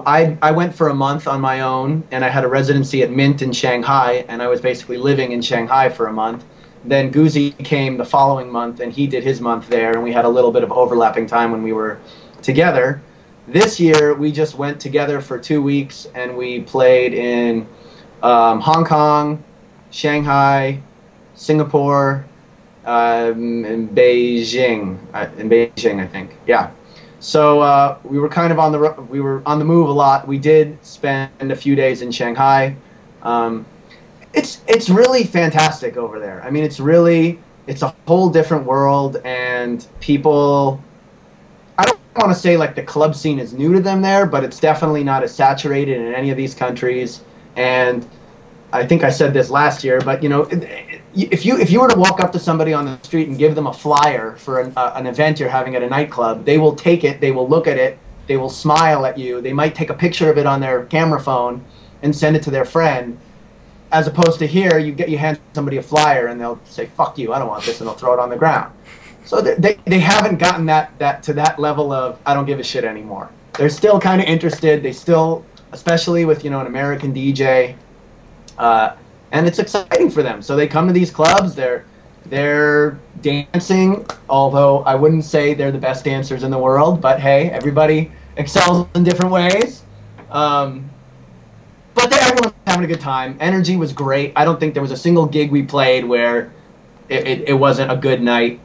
E: I went for a month on my own, and I had a residency at Mint in Shanghai, and I was basically living in Shanghai for a month. Then Guzzi came the following month, and he did his month there, and we had a little bit of overlapping time when we were together. This year, we just went together for 2 weeks, and we played in Hong Kong, Shanghai, Singapore, in Beijing. I think. Yeah. So we were kind of on the move a lot. We did spend a few days in Shanghai. It's really fantastic over there. I mean, it's a whole different world, and people. I don't want to say like the club scene is new to them there, but it's definitely not as saturated in any of these countries. And I think I said this last year, but you know, if you were to walk up to somebody on the street and give them a flyer for an event you're having at a nightclub, they will take it, they will look at it, they will smile at you, they might take a picture of it on their camera phone and send it to their friend. As opposed to here, you hand somebody a flyer and they'll say, "Fuck you, I don't want this," and they'll throw it on the ground. So they haven't gotten that to that level of I don't give a shit anymore. They're still kind of interested. They still, especially with, you know, an American DJ, and it's exciting for them. So they come to these clubs. They're dancing, although I wouldn't say they're the best dancers in the world. But hey, everybody excels in different ways. But everyone's having a good time. Energy was great. I don't think there was a single gig we played where it wasn't a good night.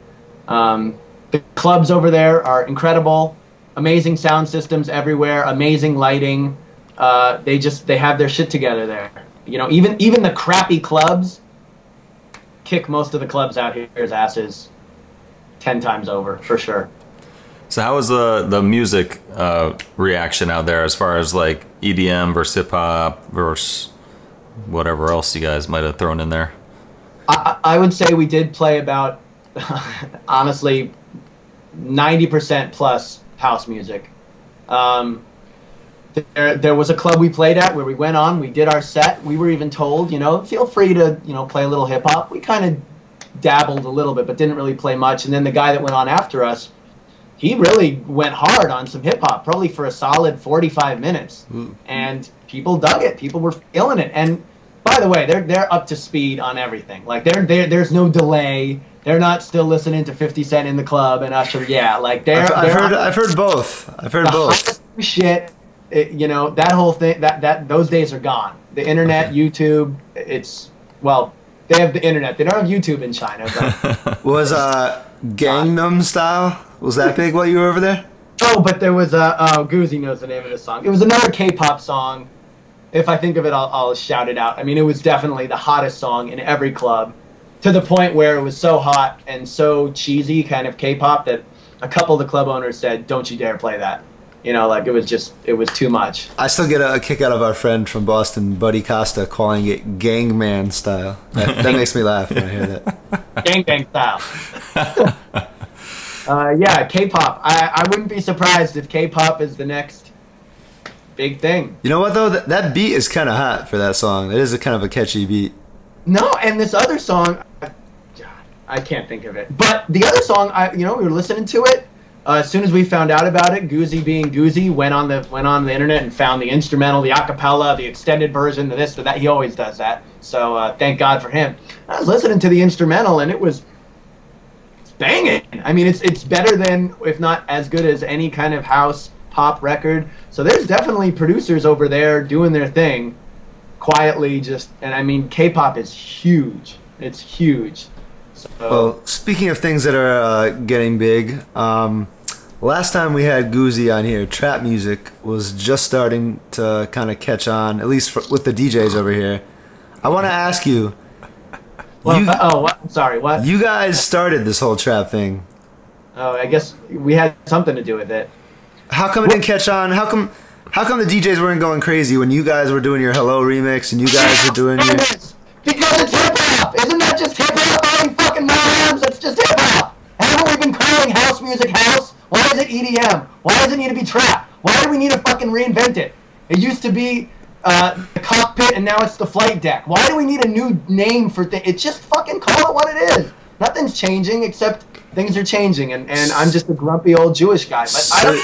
E: The clubs over there are incredible. Amazing sound systems everywhere. Amazing lighting. They have their shit together there. You know, even the crappy clubs kick most of the clubs out here's asses 10 times over, for sure.
C: So how was the music reaction out there as far as like EDM versus hip hop versus whatever else you guys might have thrown in there?
E: I would say we did play about honestly 90% plus house music. There was a club we played at where we went on, we did our set. We were even told, you know, feel free to, you know, play a little hip hop. We kind of dabbled a little bit, but didn't really play much. And then the guy that went on after us, he really went hard on some hip hop, probably for a solid 45 minutes. And people dug it. People were feeling it. And by the way, they're up to speed on everything. Like there's no delay. They're not still listening to 50 Cent in the club and Usher. Yeah, like
D: I've heard both. I've heard both.
E: Shit, you know, that whole thing. Those days are gone. The internet, YouTube. They have the internet. They don't have YouTube in China. But
D: was Gangnam Style? Was that big while you were over there?
E: Oh, but there was Guzzi knows the name of the song. It was another K-pop song. If I think of it, I'll shout it out. I mean, it was definitely the hottest song in every club, to the point where it was so hot and so cheesy, kind of K-pop, that a couple of the club owners said, "Don't you dare play that." You know, like it was too much.
D: I still get a kick out of our friend from Boston, Buddy Costa, calling it Gangman Style. That makes me laugh when I hear that.
E: Gang style. Yeah, K-pop. I wouldn't be surprised if K-pop is the next big thing.
D: You know what though? That beat is kind of hot for that song. It is a kind of a catchy beat.
E: No, and this other song, I can't think of it. But the other song, we were listening to it. As soon as we found out about it, Guzzi being Guzzi, went on the internet and found the instrumental, the acapella, the extended version, the this, the that. He always does that. So thank God for him. I was listening to the instrumental, and it's banging. I mean, it's better than, if not as good as, any kind of house pop record. So there's definitely producers over there doing their thing quietly. And I mean, K-pop is huge. It's huge. So,
D: well, speaking of things that are getting big, last time we had Guzzi on here, trap music was just starting to kind of catch on, at least with the DJs over here. I want to ask you.
E: What? Sorry, what?
D: You guys started this whole trap thing.
E: Oh, I guess we had something to do with it.
D: How come it didn't catch on? How come the DJs weren't going crazy when you guys were doing your Hello remix and you guys were doing your...
E: Because it's hip-hop! Isn't that just hip-hop? Fucking rhymes, it's just hip-hop! Haven't we been calling house music house? Why is it EDM? Why does it need to be trap? Why do we need to fucking reinvent it? It used to be the cockpit, and now it's the flight deck. Why do we need a new name for things? It's just fucking call it what it is. Nothing's changing except things are changing, and I'm just a grumpy old Jewish guy. But I don't.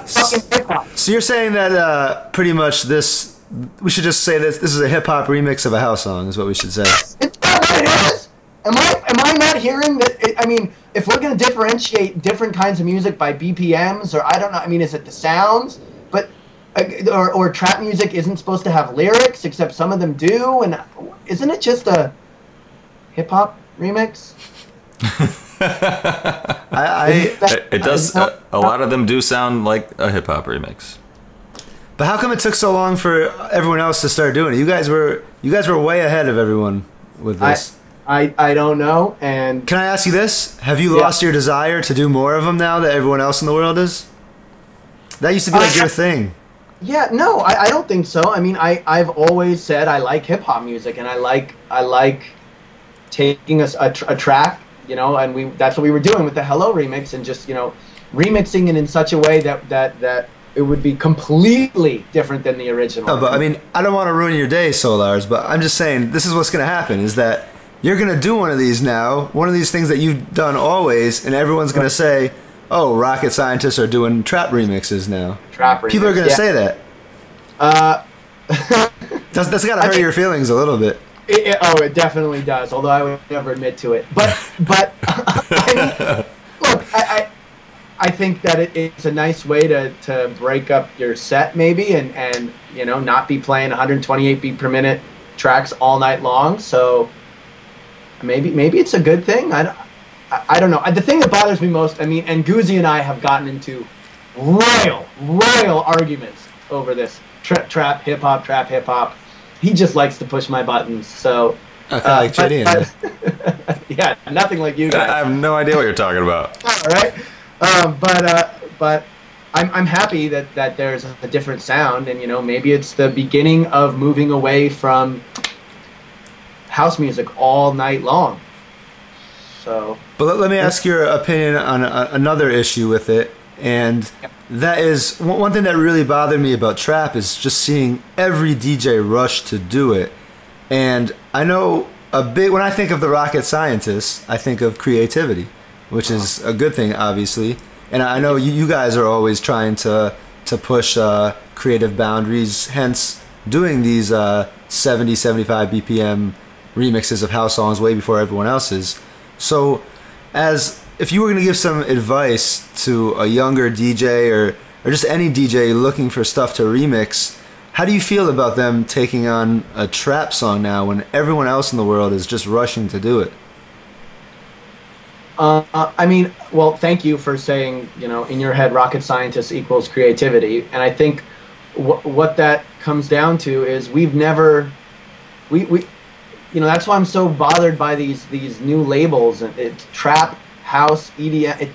E: It's fucking hip hop.
D: So you're saying that pretty much this, we should just say this is a hip hop remix of a house song, is what we should say.
E: It's not what it is. Am I not hearing that? I mean, if we're going to differentiate different kinds of music by BPMs, or I don't know, I mean, is it the sounds? But or trap music isn't supposed to have lyrics, except some of them do, and isn't it just a hip hop remix?
C: It does. A lot of them do sound like a hip hop remix.
D: But how come it took so long for everyone else to start doing it? You guys were way ahead of everyone with this.
E: I don't know. And
D: can I ask you this? Have you lost your desire to do more of them now that everyone else in the world is? That used to be like your thing.
E: Yeah, no, I don't think so. I mean, I've always said I like hip hop music, and I like taking a track, you know, and that's what we were doing with the Hello remix, and just, you know, remixing it in such a way that it would be completely different than the original.
D: No, but I mean, I don't want to ruin your day, Solarz, but I'm just saying this is what's going to happen, is that you're going to do one of these now, one of these things that you've done always, and everyone's going to say, oh, rocket scientists are doing trap remixes now.
E: Trap remixes.
D: People are going to say that. That's got to hurt your feelings a little bit.
E: It definitely does, although I would never admit to it. But I mean, look, I think that it's a nice way to break up your set, maybe, and you know, not be playing 128 beat per minute tracks all night long. So maybe it's a good thing. I don't know. The thing that bothers me most, I mean, and Guzzi and I have gotten into royal arguments over this trap hip hop. He just likes to push my buttons. So
D: like
E: yeah, nothing like you guys.
C: I have no idea what you're talking about.
E: All right, but I'm happy that there's a different sound, and you know, maybe it's the beginning of moving away from house music all night long. So,
D: but let me ask your opinion on another issue with it, and that is one thing that really bothered me about trap is just seeing every DJ rush to do it. And I know when I think of the rocket scientists, I think of creativity, which is a good thing, obviously. And I know you guys are always trying to push creative boundaries, hence doing these 70, 75 BPM remixes of house songs way before everyone else's. So, if you were going to give some advice to a younger DJ or just any DJ looking for stuff to remix, how do you feel about them taking on a trap song now when everyone else in the world is just rushing to do it?
E: I mean, well, thank you for saying, you know, in your head, rocket scientist equals creativity. And I think what that comes down to is we've never, you know, that's why I'm so bothered by these new labels. It's trap, house, EDM.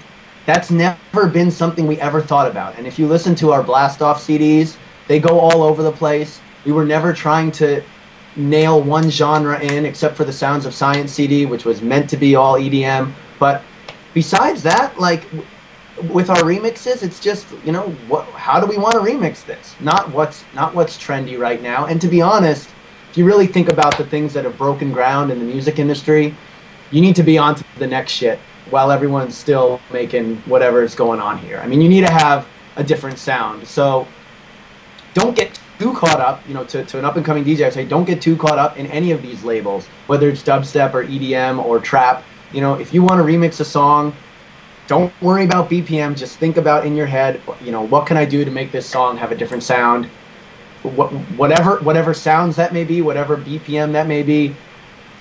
E: That's never been something we ever thought about. And if you listen to our blast off CDs, they go all over the place. We were never trying to nail one genre in, except for the Sounds of Science CD, which was meant to be all EDM. But besides that, like with our remixes, it's just, you know, how do we want to remix this? Not what's trendy right now. And to be honest, if you really think about the things that have broken ground in the music industry, you need to be on to the next shit while everyone's still making whatever is going on here. I mean, you need to have a different sound. So don't get too caught up, you know, to an up-and-coming DJ, I say don't get too caught up in any of these labels, whether it's dubstep or EDM or trap. You know, if you want to remix a song, don't worry about BPM. Just think about in your head, you know, what can I do to make this song have a different sound? Whatever sounds that may be, whatever BPM that may be,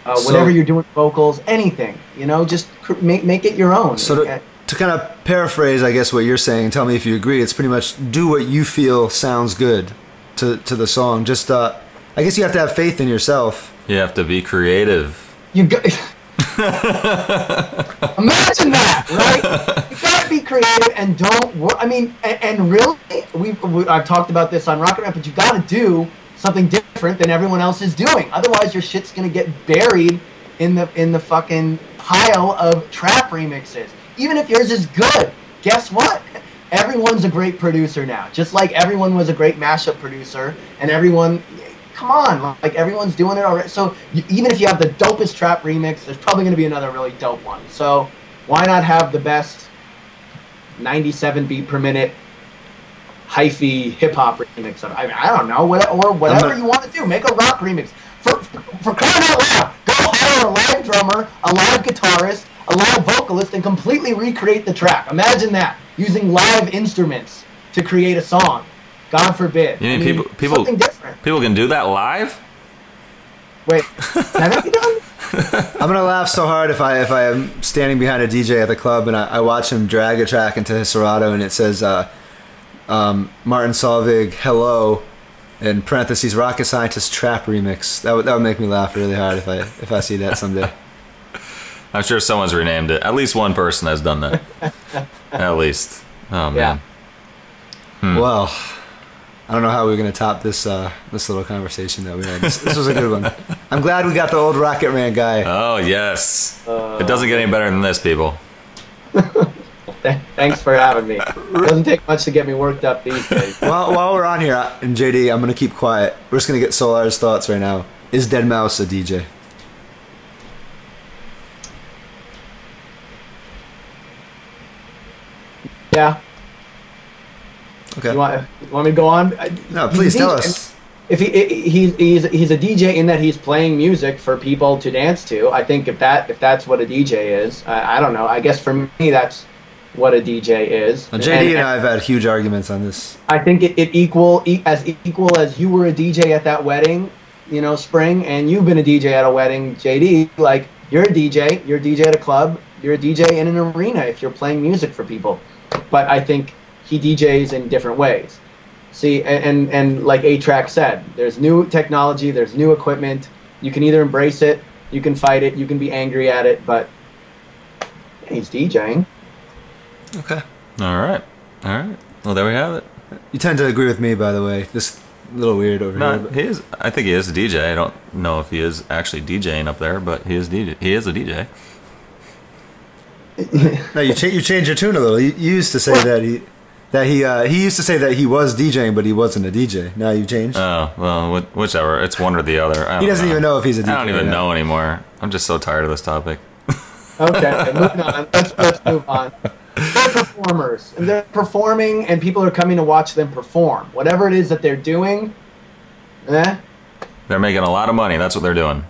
E: whatever you're doing vocals, anything, you know, just make it your own.
D: So to kind of paraphrase, I guess, what you're saying, tell me if you agree, it's pretty much do what you feel sounds good to the song. Just, I guess you have to have faith in yourself.
C: You have to be creative.
E: You got. Imagine that, right? You gotta be creative and don't. I mean, and really, I've talked about this on Rocket Rap, but you gotta do something different than everyone else is doing. Otherwise, your shit's gonna get buried in the fucking pile of trap remixes. Even if yours is good, guess what? Everyone's a great producer now. Just like everyone was a great mashup producer, and everyone. Come on, like everyone's doing it already. So even if you have the dopest trap remix, there's probably going to be another really dope one. So why not have the best 97 beat per minute hyphy hip hop remix of it? I mean, I don't know, whatever you want to do. Make a rock remix. For crying out loud, go hire a live drummer, a live guitarist, a live vocalist, and completely recreate the track. Imagine that, using live instruments to create a song. God forbid.
C: You mean people
E: something different.
C: People can do that live?
E: Wait, can that be done?
D: I'm gonna laugh so hard if I am standing behind a DJ at the club and I watch him drag a track into his Serato and it says Martin Solveig hello in parentheses rocket scientist trap remix. That would make me laugh really hard if I see that someday.
C: I'm sure someone's renamed it. At least one person has done that. At least. Oh man.
E: Yeah.
D: Well, I don't know how we're gonna top this this little conversation that we had. This was a good one. I'm glad we got the old Rocket Man guy.
C: Oh yes. It doesn't get any better than this, people.
E: Thanks for having me. It doesn't take much to get me worked up these days.
D: While we're on here, and JD, I'm gonna keep quiet. We're just gonna get Solarz's thoughts right now. Is deadmau5 a DJ?
E: Yeah.
D: Okay.
E: You want me to go on?
D: No, please tell us.
E: If he's a DJ in that he's playing music for people to dance to. I think if that's what a DJ is, I don't know. I guess for me that's what a DJ is.
D: Now, JD and I have had huge arguments on this.
E: I think it equal as you were a DJ at that wedding, you know, Spring, and you've been a DJ at a wedding, JD. Like you're a DJ at a club, you're a DJ in an arena if you're playing music for people. But I think he DJs in different ways. See, and like A-Track said, there's new technology, there's new equipment. You can either embrace it, you can fight it, you can be angry at it, but he's DJing.
D: Okay.
C: All right. Well, there we have it.
D: You tend to agree with me, by the way. Just a little weird over here.
C: He is. I think he is a DJ. I don't know if he is actually DJing up there, but he is DJ. He is a DJ.
D: No, you change your tune a little. You used to say he used to say that he was DJing, but he wasn't a DJ. Now you changed.
C: Oh well, whichever. It's one or the other.
D: He doesn't even know if he's a DJ.
C: I don't even know anymore. I'm just so tired of this topic.
E: Okay, moving on. Let's move on. They're performers, and they're performing, and people are coming to watch them perform. Whatever it is that they're doing,
C: they're making a lot of money. That's what they're doing.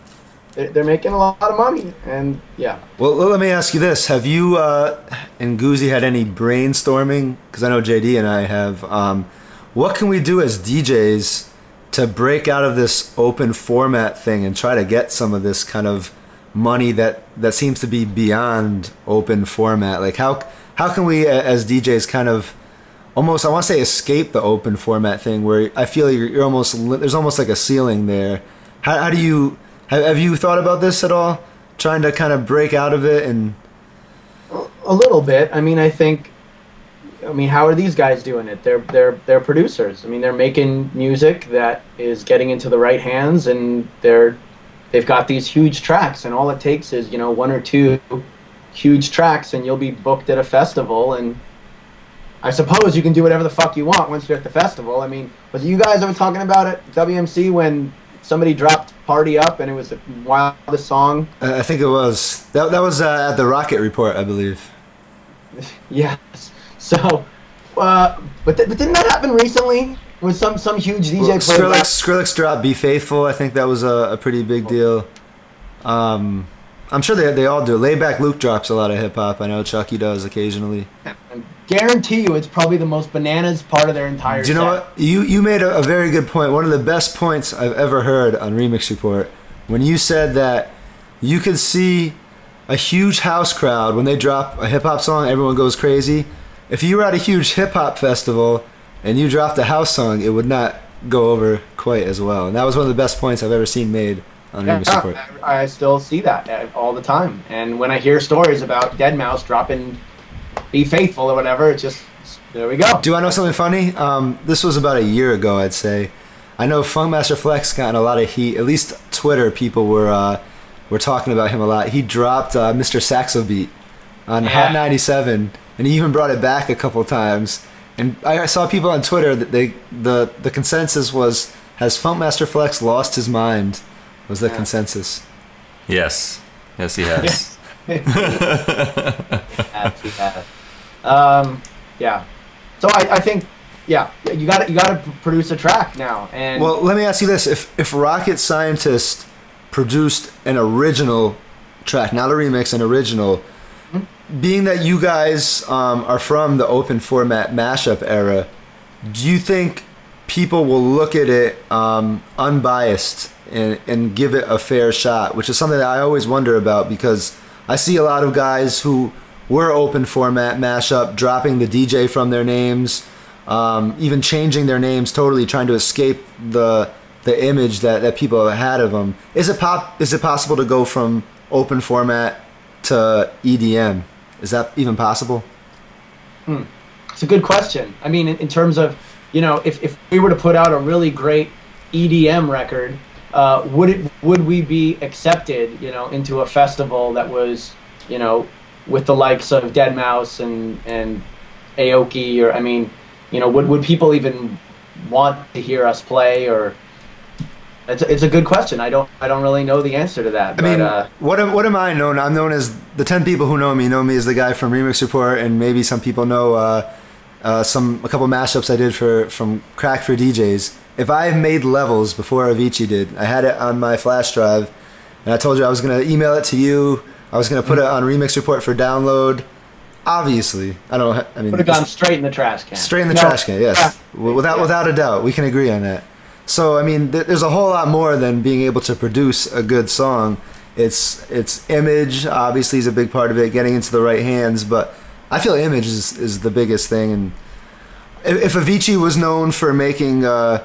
E: They're making a lot of money, and yeah.
D: Well, let me ask you this: have you and Goozy had any brainstorming? Because I know JD and I have. What can we do as DJs to break out of this open format thing and try to get some of this kind of money that seems to be beyond open format? Like how can we as DJs kind of almost, I want to say, escape the open format thing where I feel you're almost, there's almost like a ceiling there. How do you, have you thought about this at all? Trying to kind of break out of it? And
E: a little bit. I mean, how are these guys doing it? They're producers. I mean, they're making music that is getting into the right hands, and they've got these huge tracks, and all it takes is, one or two huge tracks, and you'll be booked at a festival. And I suppose you can do whatever the fuck you want once you're at the festival. I mean, was it you guys that were talking about it, WMC, when somebody dropped "Party Up" and it was the wildest song?
D: I think it was. That was at the Rocket Report, I believe.
E: Yes. So, but didn't that happen recently? Was some huge DJ
D: Skrillex dropped "Be Faithful." I think that was a pretty big deal. I'm sure they all do. Layback Luke drops a lot of hip hop. I know Chucky does occasionally.
E: I guarantee you, it's probably the most bananas part of their entire.
D: Do you know what? You made a very good point. One of the best points I've ever heard on Remix Report, when you said that you could see a huge house crowd when they drop a hip hop song, everyone goes crazy. If you were at a huge hip hop festival and you dropped a house song, it would not go over quite as well. And that was one of the best points I've ever seen made on Remix Report.
E: I still see that all the time. And when I hear stories about deadmau5 dropping "Be Faithful" or whatever, it's just, there we go.
D: Do I know something funny? This was about a year ago, I'd say. I know Funkmaster Flex got in a lot of heat. At least Twitter people were talking about him a lot. He dropped Mr. Saxo Beat on Hot 97, and he even brought it back a couple times. And I saw people on Twitter that the consensus was, has Funkmaster Flex lost his mind? Was the consensus.
C: Yes, he has.
E: Yeah. So I think, yeah, you got to produce a track now. And
D: well, let me ask you this: if Rocket Scientist produced an original track, not a remix, an original, being that you guys are from the open format mashup era, do you think people will look at it unbiased and give it a fair shot? Which is something that I always wonder about, because I see a lot of guys who were open format mashup dropping the DJ from their names, even changing their names totally, trying to escape the image that people have had of them. Is it possible to go from open format to EDM? Is that even possible?
E: It's a good question. I mean, in terms of, you know, if we were to put out a really great EDM record, would we be accepted, you know, into a festival that was, you know, with the likes of Deadmau5 and Aoki, or, I mean, you know, would people even want to hear us play? Or it's a good question. I don't really know the answer to that.
D: I mean, what am I known? I'm known as, the 10 people who know me as the guy from Remix Report, and maybe some people know a couple mashups I did from Crack for DJs. If I made levels before Avicii did, I had it on my flash drive, and I told you I was gonna email it to you. I was gonna put it on Remix Report for download. Obviously, I mean,
E: would have gone straight in the trash can.
D: Straight in the trash can, yes, without a doubt. We can agree on that. So I mean, there's a whole lot more than being able to produce a good song. It's image, obviously, is a big part of it. Getting into the right hands, but I feel image is the biggest thing. And if Avicii was known for making a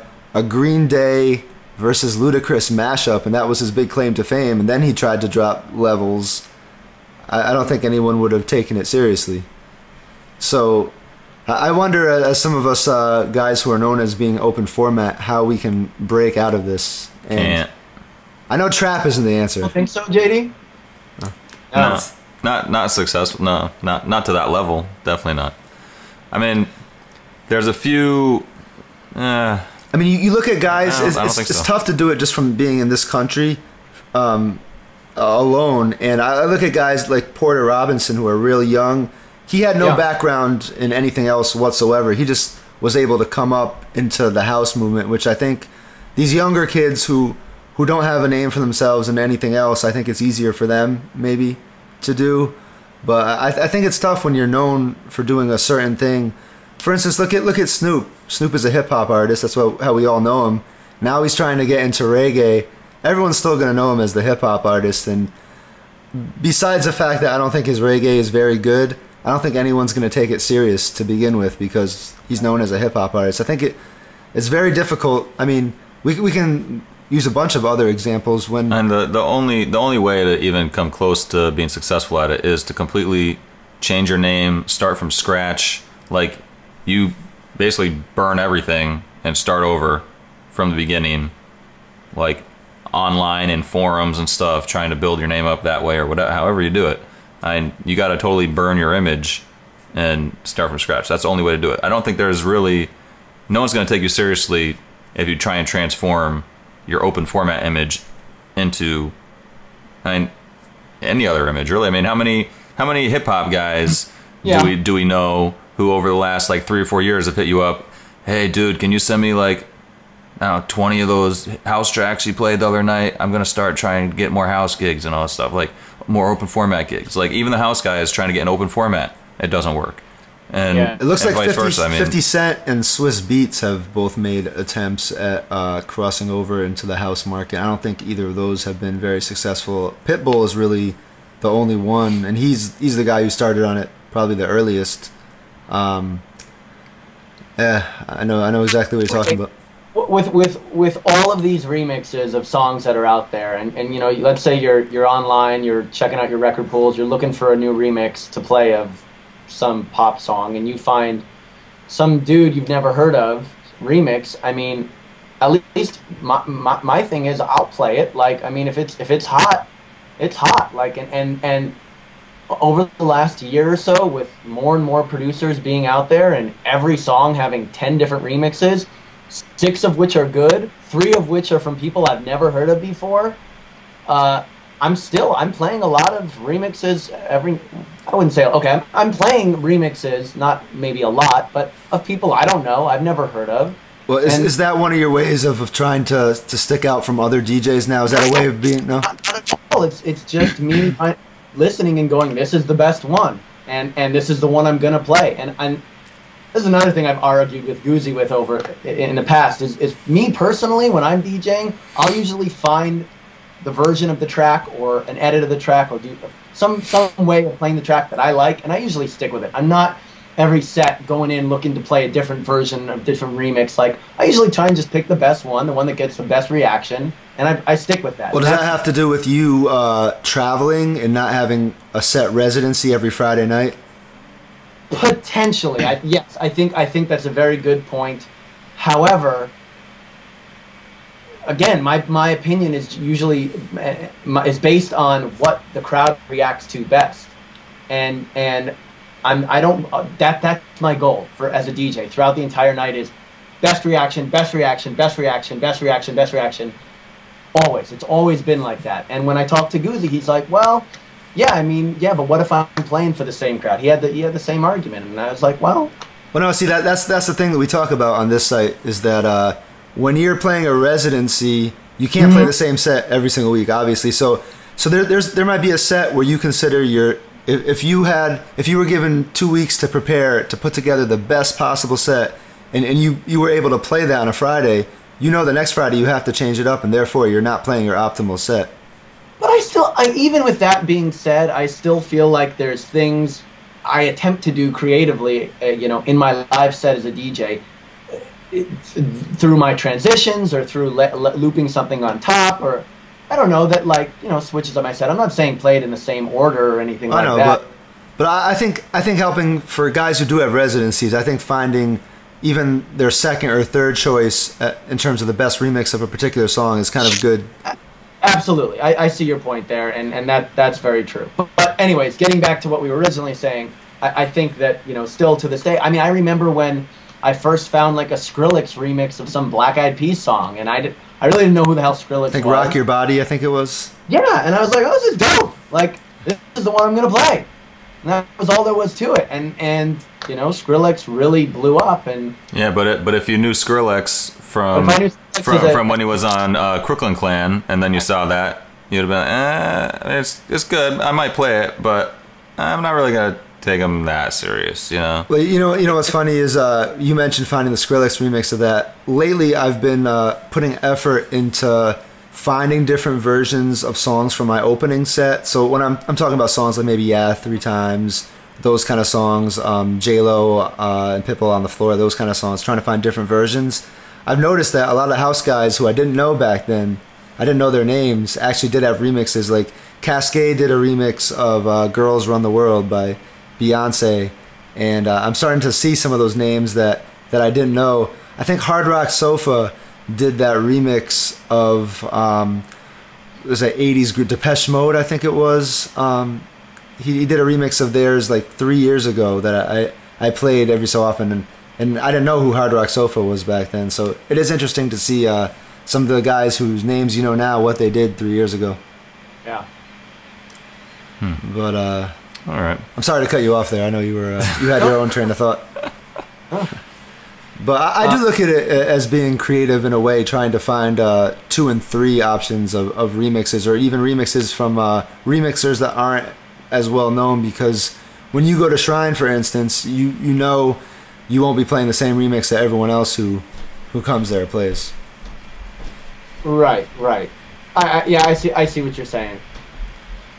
D: Green Day versus Ludacris mashup, and that was his big claim to fame, and then he tried to drop levels, I don't think anyone would have taken it seriously. So I wonder, as some of us guys who are known as being open format, how we can break out of this. And
C: Can't.
D: I know trap isn't the answer.
E: You think so, JD?
C: No. Not successful. No, not to that level. Definitely not. I mean, there's a few.
D: I mean, you look at guys. It's tough to do it just from being in this country alone. And I look at guys like Porter Robinson, who are really young. He had no background in anything else whatsoever. He just was able to come up into the house movement, which I think these younger kids who don't have a name for themselves and anything else, I think it's easier for them maybe to do. But I think it's tough when you're known for doing a certain thing. For instance, look at Snoop. Snoop is a hip hop artist. That's how we all know him. Now he's trying to get into reggae. Everyone's still going to know him as the hip hop artist. And besides the fact that I don't think his reggae is very good, I don't think anyone's going to take it serious to begin with, because he's known as a hip hop artist. I think it's very difficult. I mean, we can use a bunch of other examples when.
C: And the only way to even come close to being successful at it is to completely change your name, start from scratch. Like, you basically burn everything and start over from the beginning, like online in forums and stuff, trying to build your name up that way, or whatever, however you do it. You got to totally burn your image and start from scratch. That's the only way to do it. I don't think there's really, no one's going to take you seriously if you try and transform your open format image into, any other image, really. I mean, how many hip hop guys do we know who over the last like 3 or 4 years have hit you up? Hey, dude, can you send me like, I don't know, 20 of those house tracks you played the other night? I'm gonna start trying to get more house gigs and all that stuff, like more open format gigs. Like, even the house guy is trying to get an open format. It doesn't work. And
D: it looks like 50,
C: versa. I mean,
D: 50 Cent and Swiss Beats have both made attempts at crossing over into the house market. I don't think either of those have been very successful. Pitbull is really the only one, and he's the guy who started on it probably the earliest. I know exactly what you're talking about.
E: With all of these remixes of songs that are out there, and you know, let's say you're online, you're checking out your record pools, you're looking for a new remix to play of some pop song, and you find some dude you've never heard of remix. I mean, at least my thing is, I'll play it. Like, I mean, if it's hot, it's hot. Like, and over the last year or so, with more and more producers being out there and every song having 10 different remixes, 6 of which are good, 3 of which are from people I've never heard of before, I'm playing a lot of remixes I wouldn't say, okay, I'm playing remixes, not maybe a lot, but of people I don't know, I've never heard of.
D: Well, is that one of your ways of trying to stick out from other DJs now? Is that a way of being, no?
E: Not at all. It's just me listening and going, this is the best one, and this is the one I'm going to play. And this is another thing I've argued with Goozy with over in the past, is me personally, when I'm DJing, I'll usually find the version of the track or an edit of the track or do some way of playing the track that I like, and I usually stick with it. I'm not every set going in looking to play a different version of different remix. Like, I usually try and just pick the best one, the one that gets the best reaction, and I stick with that.
D: Well, does that have to do with you traveling and not having a set residency every Friday night?
E: Potentially, yes. I think that's a very good point. However, again, my opinion is usually is based on what the crowd reacts to best, and I don't that's my goal for as a DJ throughout the entire night is best reaction, best reaction, best reaction, best reaction, best reaction. Always, it's always been like that. And when I talk to Goozy, he's like, well, yeah, I mean, yeah, but what if I'm playing for the same crowd? He had the same argument, and I was like, well,
D: no, see that's the thing that we talk about on this site is that when you're playing a residency, you can't play the same set every single week, obviously. So there might be a set where you consider if you were given 2 weeks to prepare to put together the best possible set, and you were able to play that on a Friday, you know the next Friday you have to change it up, and therefore you're not playing your optimal set.
E: But even with that being said, I still feel like there's things I attempt to do creatively, in my live set as a DJ, through my transitions or through looping something on top, or I don't know, that switches up my set. I'm not saying play it in the same order or anything like that.
D: But I think helping for guys who do have residencies, I think finding even their second or third choice in terms of the best remix of a particular song is kind of good.
E: Absolutely. I see your point there, and that's very true. But anyways, getting back to what we were originally saying, I think that, still to this day, I mean, I remember when I first found like a Skrillex remix of some Black Eyed Peas song, and I really didn't know who the hell Skrillex was.
D: I think Rock Your Body, I think it was.
E: Yeah, and I was like, oh, this is dope. Like, this is the one I'm going to play. And that was all there was to it. And Skrillex really blew up. And
C: yeah, but if you knew Skrillex from when he was on Crooklyn Clan, and then you saw that, you'd have been, it's good. I might play it, but I'm not really going to take him that serious,
D: Well, you know what's funny is you mentioned finding the Skrillex remix of that. Lately, I've been putting effort into finding different versions of songs from my opening set. So when I'm talking about songs like maybe Yeah 3 Times, those kind of songs, J-Lo and Pitbull on the Floor, those kind of songs, trying to find different versions. I've noticed that a lot of house guys who I didn't know back then, I didn't know their names, actually did have remixes. Like Cascade did a remix of Girls Run the World by Beyonce, and I'm starting to see some of those names that I didn't know. I think Hard Rock Sofa did that remix of it was an 80s group, Depeche Mode, I think it was. He did a remix of theirs like 3 years ago that I played every so often, and I didn't know who Hard Rock Sofa was back then. So it is interesting to see some of the guys whose names you know now, what they did 3 years ago.
E: Yeah.
D: But
C: all right.
D: I'm sorry to cut you off there. I know you had your own train of thought. But I do look at it as being creative in a way, trying to find 2 and 3 options of remixes, or even remixes from remixers that aren't as well known, because when you go to Shrine, for instance, you know you won't be playing the same remix that everyone else who comes there plays.
E: Right. I see what you're saying.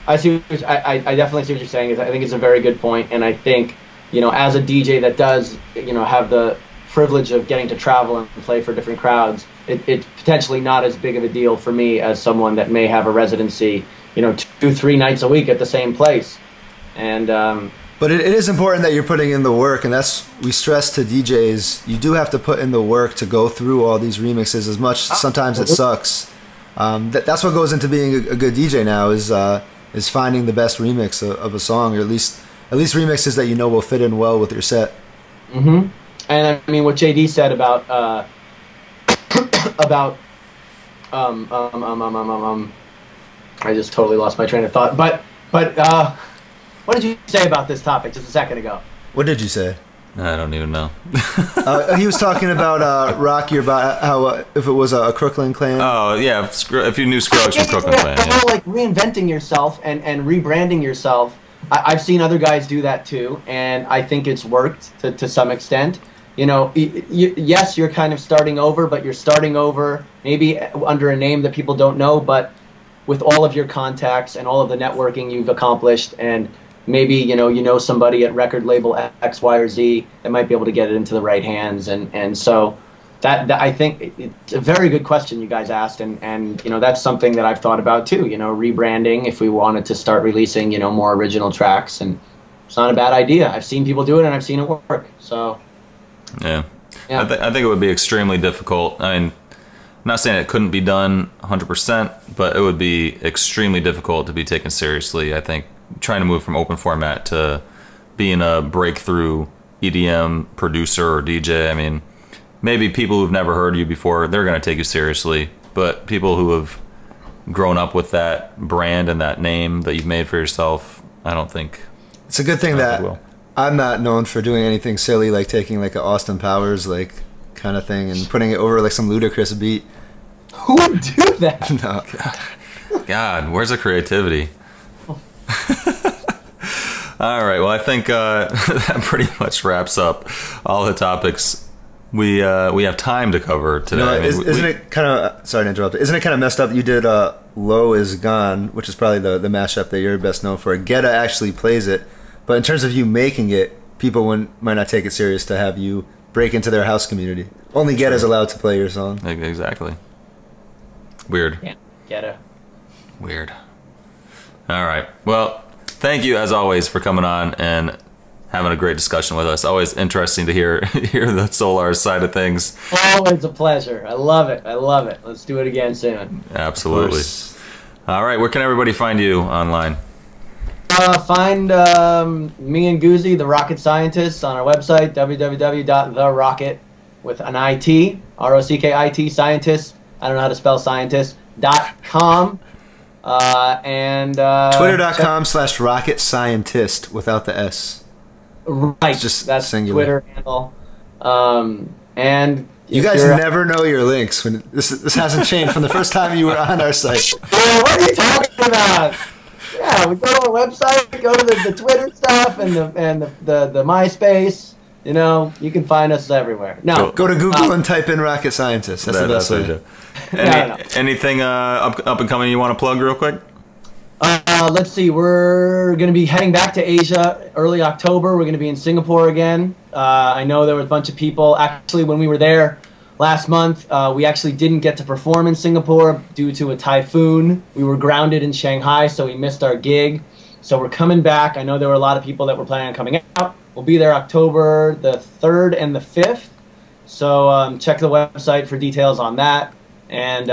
E: I definitely see what you're saying. I think it's a very good point, and I think, as a DJ that does, have the privilege of getting to travel and play for different crowds, it's potentially not as big of a deal for me as someone that may have a residency, 2-3 nights a week at the same place. And
D: but it is important that you're putting in the work, and we stress to DJs, you do have to put in the work to go through all these remixes. As much sometimes it sucks. That's what goes into being a good DJ now, is finding the best remix of a song, or at least remixes that will fit in well with your set.
E: Mm-hmm. And I mean, what JD said about I just totally lost my train of thought. But what did you say about this topic just a second ago?
D: What did you say?
C: I don't even know.
D: He was talking about Rocky, about how if it was a Crooklyn clan.
C: Oh yeah, if you knew Scruggs from Crooklyn Clan.
E: Yeah. Like reinventing yourself and rebranding yourself. I've seen other guys do that too, and I think it's worked to some extent. You know, yes, you're kind of starting over, but you're starting over maybe under a name that people don't know, but with all of your contacts and all of the networking you've accomplished, and maybe you know somebody at record label X, Y, or Z that might be able to get it into the right hands, and so that I think it's a very good question you guys asked, and you know that's something that I've thought about too. You know, rebranding if we wanted to start releasing more original tracks, and it's not a bad idea. I've seen people do it and I've seen it work. So
C: yeah. I think it would be extremely difficult. I mean, I'm not saying it couldn't be done 100%, but it would be extremely difficult to be taken seriously. I think trying to move from open format to being a breakthrough EDM producer or DJ. I mean, maybe people who've never heard you before, they're going to take you seriously, but people who have grown up with that brand and that name that you've made for yourself, I don't think.
D: It's a good thing that I'm not known for doing anything silly like taking like an Austin Powers like kind of thing and putting it over like some ludicrous beat.
E: Who would do that?
D: No.
C: God, where's the creativity? All right, well, I think that pretty much wraps up all the topics we have time to cover today.
D: No,
C: I mean,
D: isn't it kind of, sorry to interrupt, isn't it kind of messed up that you did Low Is Gone, which is probably the mashup that you're best known for. Getta actually plays it, but in terms of you making it, people might not take it serious to have you break into their house community. Only Getta is allowed to play your song.
C: Exactly. Weird.
E: Yeah, Getta.
C: Weird. All right. Well, thank you as always for coming on and having a great discussion with us. Always interesting to hear the Solarz side of things.
E: Always a pleasure. I love it. I love it. Let's do it again soon.
C: Absolutely. All right. Where can everybody find you online?
E: Find me and Goozy, the Rocket Scientists, on our website, www.therocket with an IT, ROCKIT, scientist. I don't know how to spell scientist.com. And
D: Twitter.com/rocket scientist without the S.
E: Right,
D: just
E: that's
D: singular.
E: Twitter handle. And
D: you guys never know your links. When this hasn't changed from the first time you were on our site.
E: What are you talking about? Yeah, we go to our website, go to the Twitter stuff and the MySpace. You know, you can find us everywhere. No,
D: go to Google and type in rocket scientist. That's the best way.
C: Anything up and coming you want to plug real quick?
E: Let's see. We're going to be heading back to Asia early October. We're going to be in Singapore again. I know there was a bunch of people. Actually, when we were there last month, we actually didn't get to perform in Singapore due to a typhoon. We were grounded in Shanghai, so we missed our gig. So we're coming back. I know there were a lot of people that were planning on coming out. We'll be there October the 3rd and the 5th. So check the website for details on that. And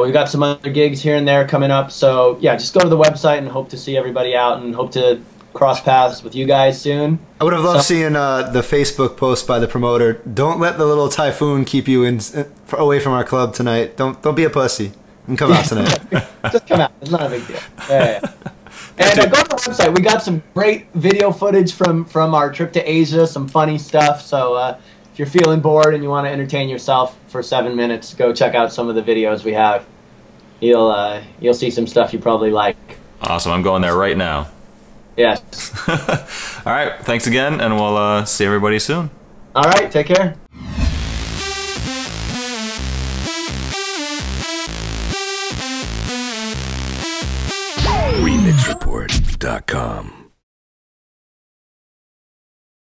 E: we've got some other gigs here and there coming up. So yeah, just go to the website and hope to see everybody out and hope to cross paths with you guys soon.
D: I would have loved seeing the Facebook post by the promoter. Don't let the little typhoon keep you away from our club tonight. Don't be a pussy and come out tonight.
E: Just come out. It's not a big deal. Yeah. And go to the website. We got some great video footage from our trip to Asia, some funny stuff. So if you're feeling bored and you want to entertain yourself for 7 minutes, go check out some of the videos we have. You'll see some stuff you probably like.
C: Awesome. I'm going there right now.
E: Yes.
C: All right. Thanks again, and we'll see everybody soon.
E: All right. Take care.
A: remixreport.com